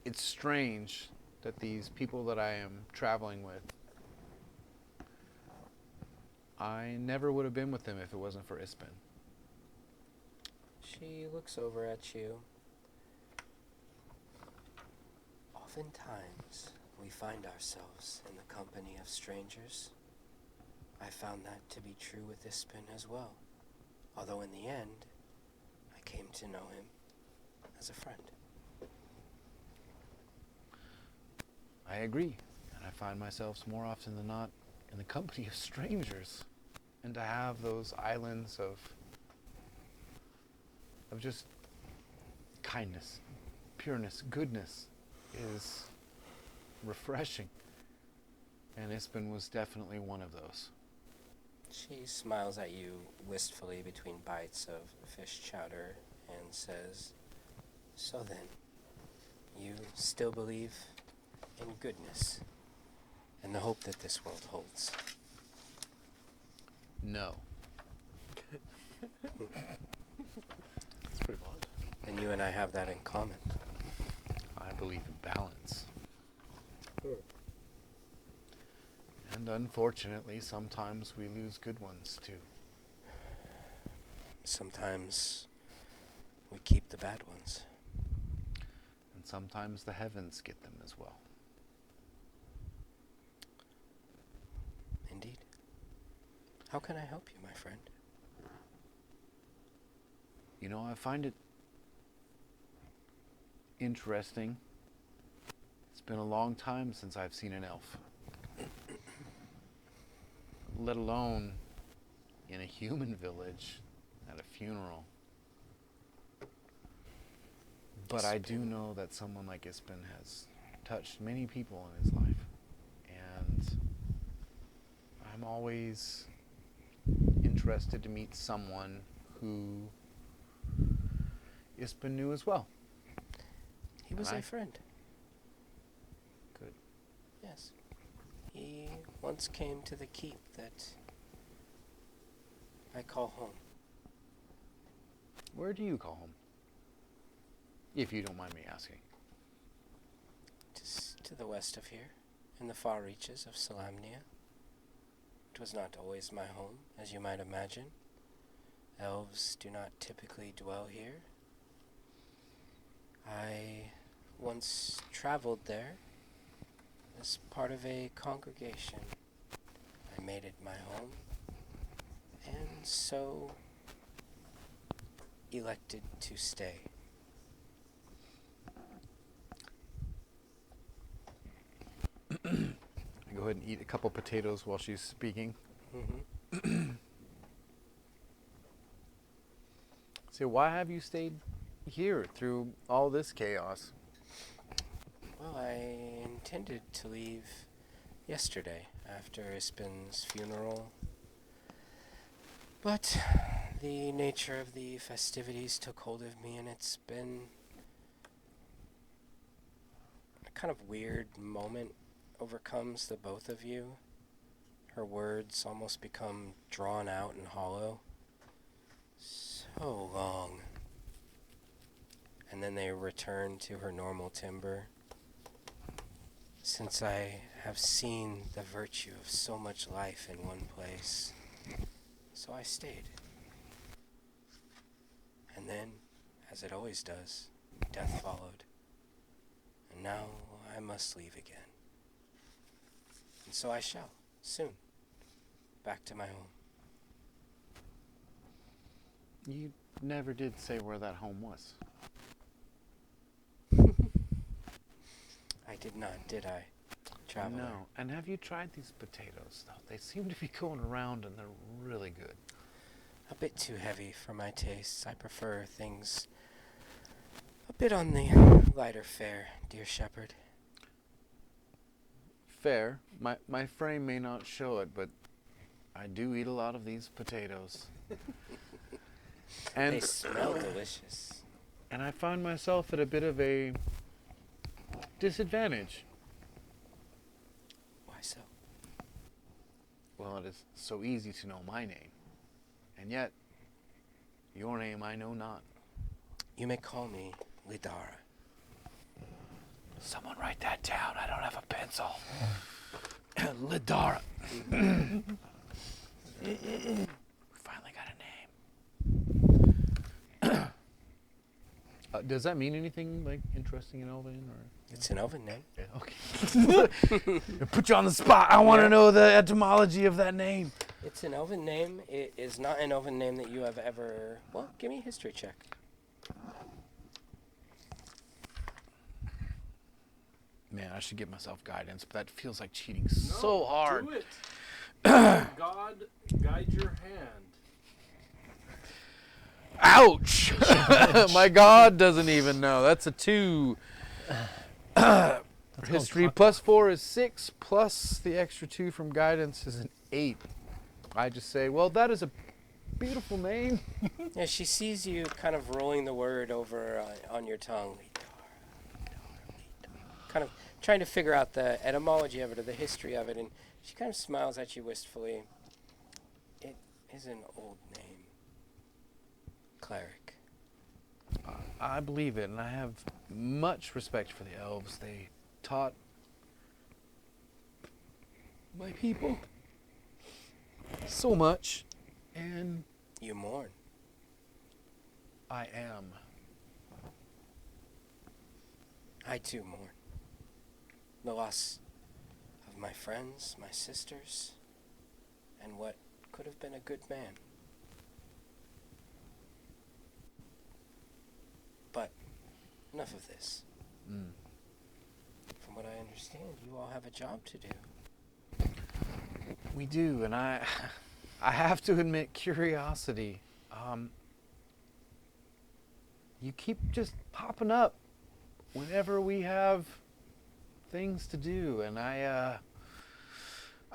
it's strange that these people that I am traveling with, I never would have been with them if it wasn't for Ispin. She looks over at you. Oftentimes, we find ourselves in the company of strangers. I found that to be true with Ispin as well. Although in the end, I came to know him as a friend. I agree. And I find myself more often than not in the company of strangers. And to have those islands of just kindness, pureness, goodness is refreshing. And Ispin was definitely one of those. She smiles at you wistfully between bites of fish chowder and says, "So then, you still believe in goodness and the hope that this world holds?" No. It's pretty blunt. And you and I have that in common. I believe in balance. And unfortunately, sometimes we lose good ones too. Sometimes we keep the bad ones. And sometimes the heavens get them as well. Indeed. How can I help you, my friend? You know, I find it interesting. It's been a long time since I've seen an elf. Let alone in a human village at a funeral. But I do know that someone like Ispin has touched many people in his life. And I'm always interested to meet someone who Ispin knew as well. He was And a I- friend. Good. Yes. He once came to the keep that I call home. Where do you call home? If you don't mind me asking. Just to the west of here, in the far reaches of Salamnia. It was not always my home, as you might imagine. Elves do not typically dwell here. I once traveled there as part of a congregation. I made it my home, and so elected to stay. I go ahead and eat a couple potatoes while she's speaking. Mm-hmm. So why have you stayed here through all this chaos? Well, I intended to leave yesterday after Ispin's funeral, but the nature of the festivities took hold of me, and it's been a kind of weird moment overcomes the both of you. Her words almost become drawn out and hollow So long. And then they return to her normal timber. Since I have seen the virtue of so much life in one place, so I stayed. And then, as it always does, death followed. And now I must leave again. And so I shall, soon, back to my home. You never did say where that home was. I did not, did I, traveler? No. And have you tried these potatoes, though? They seem to be going around, and they're really good. A bit too heavy for my tastes. I prefer things a bit on the lighter fare, dear shepherd. Fair. My frame may not show it, but I do eat a lot of these potatoes. They smell delicious. And I find myself at a bit of a disadvantage. Why so? Well, it is so easy to know my name. And yet, your name I know not. You may call me Lidara. Someone write that down. I don't have a pencil. Lidara. Finally got a name. Does that mean anything like interesting in Elven, or? It's an oven name. Yeah, okay. Put you on the spot. I want to know the etymology of that name. It's an elven name. It is not an elven name that you have ever... Well, give me a history check. Man, I should give myself guidance, but that feels like cheating so hard. Do it. God guide your hand. Ouch! My God doesn't even know. That's a 2. History plus 4 is 6, plus the extra 2 from guidance is an 8. I just say, well, that is a beautiful name. Yeah, she sees you kind of rolling the word over on your tongue. Kind of trying to figure out the etymology of it or the history of it, and she kind of smiles at you wistfully. It is an old name. Cleric. I believe it, and I have much respect for the elves. They taught my people so much, and You mourn. I am. I too mourn. The loss of my friends, my sisters, and what could have been a good man. But enough of this. From what I understand, you all have a job to do. We do, and I have to admit, curiosity. You keep just popping up whenever we have things to do, and I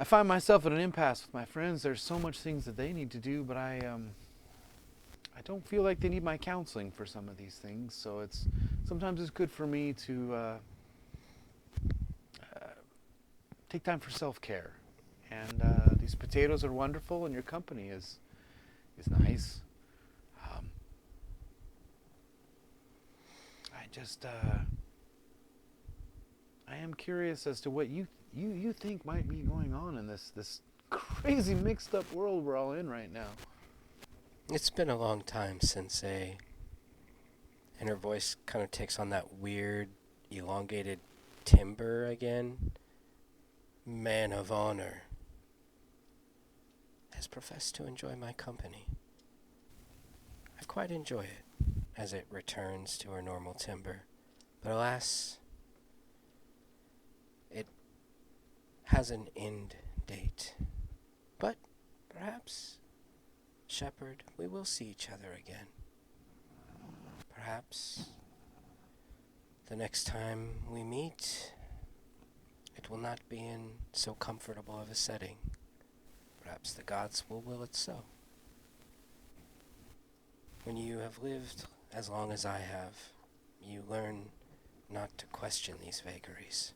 find myself at an impasse with my friends. There's so much things that they need to do, but I don't feel like they need my counseling for some of these things. So sometimes it's good for me to take time for self-care. And these potatoes are wonderful, and your company is nice. I am curious as to what you think might be going on in this crazy mixed up world we're all in right now. It's been a long time since and her voice kind of takes on that weird, elongated timbre again. Man of honor has professed to enjoy my company. I quite enjoy it as it returns to her normal timbre, but alas, it has an end date. But perhaps, shepherd, we will see each other again. Perhaps the next time we meet, it will not be in so comfortable of a setting. Perhaps the gods will will it so. When you have lived as long as I have, you learn not to question these vagaries.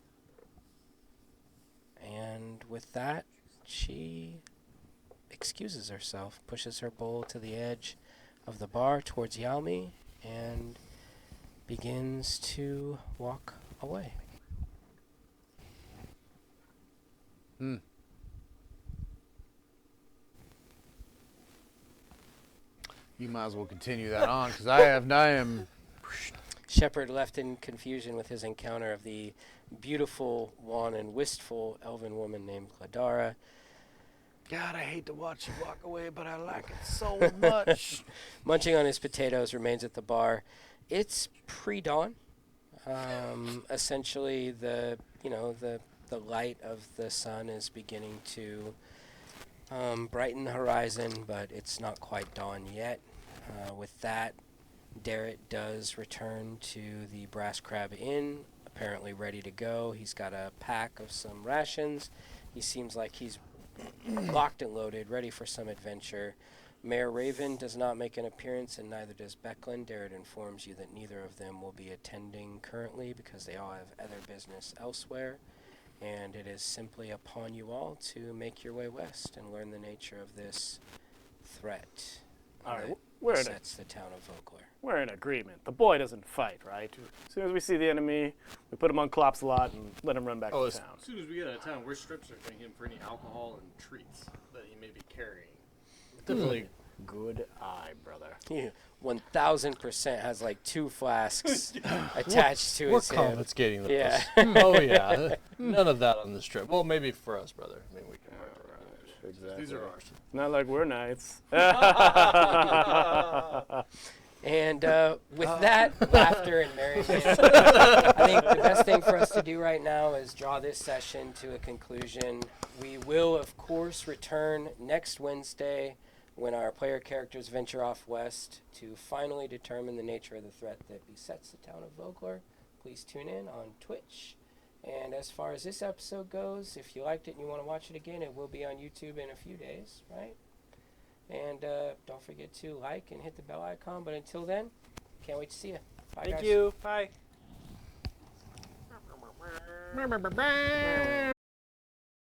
And with that, she excuses herself, pushes her bowl to the edge of the bar towards Yalmi and begins to walk away. You might as well continue that on, because I am. Shepard, left in confusion with his encounter of the beautiful, wan, and wistful elven woman named Gladara, God, I hate to watch you walk away, but I like it so much. munching on his potatoes, remains at the bar. It's pre-dawn. Essentially, the light of the sun is beginning to brighten the horizon, but it's not quite dawn yet. With that, Darrett does return to the Brass Crab Inn, apparently ready to go. He's got a pack of some rations. He seems like he's locked and loaded, ready for some adventure. Mayor Raven does not make an appearance, and neither does Becklin. Darrett informs you that neither of them will be attending currently because they all have other business elsewhere. And it is simply upon you all to make your way west and learn the nature of this threat All right, that we're in, sets the town of Vogler. we're in agreement. The boy doesn't fight, right? As soon as we see the enemy, we put him on Klopp's lot and let him run back to town. As soon as we get out of town, we're strip searching him for any alcohol and treats that he may be carrying. Definitely. Good eye, brother. He 1000% has like 2 flasks attached to We're his hip. confiscating those. Yeah. Oh yeah. None of that on this trip. Well, maybe for us, brother. I mean, we can. Exactly. These are ours. Not like we're knights. And with that laughter and merriment, I think the best thing for us to do right now is draw this session to a conclusion. We will, of course, return next Wednesday when our player characters venture off west to finally determine the nature of the threat that besets the town of Vogler. Please tune in on Twitch. And as far as this episode goes, if you liked it and you want to watch it again, it will be on YouTube in a few days, right? And don't forget to like and hit the bell icon. But until then, can't wait to see you. Bye, Thank guys. you. Bye.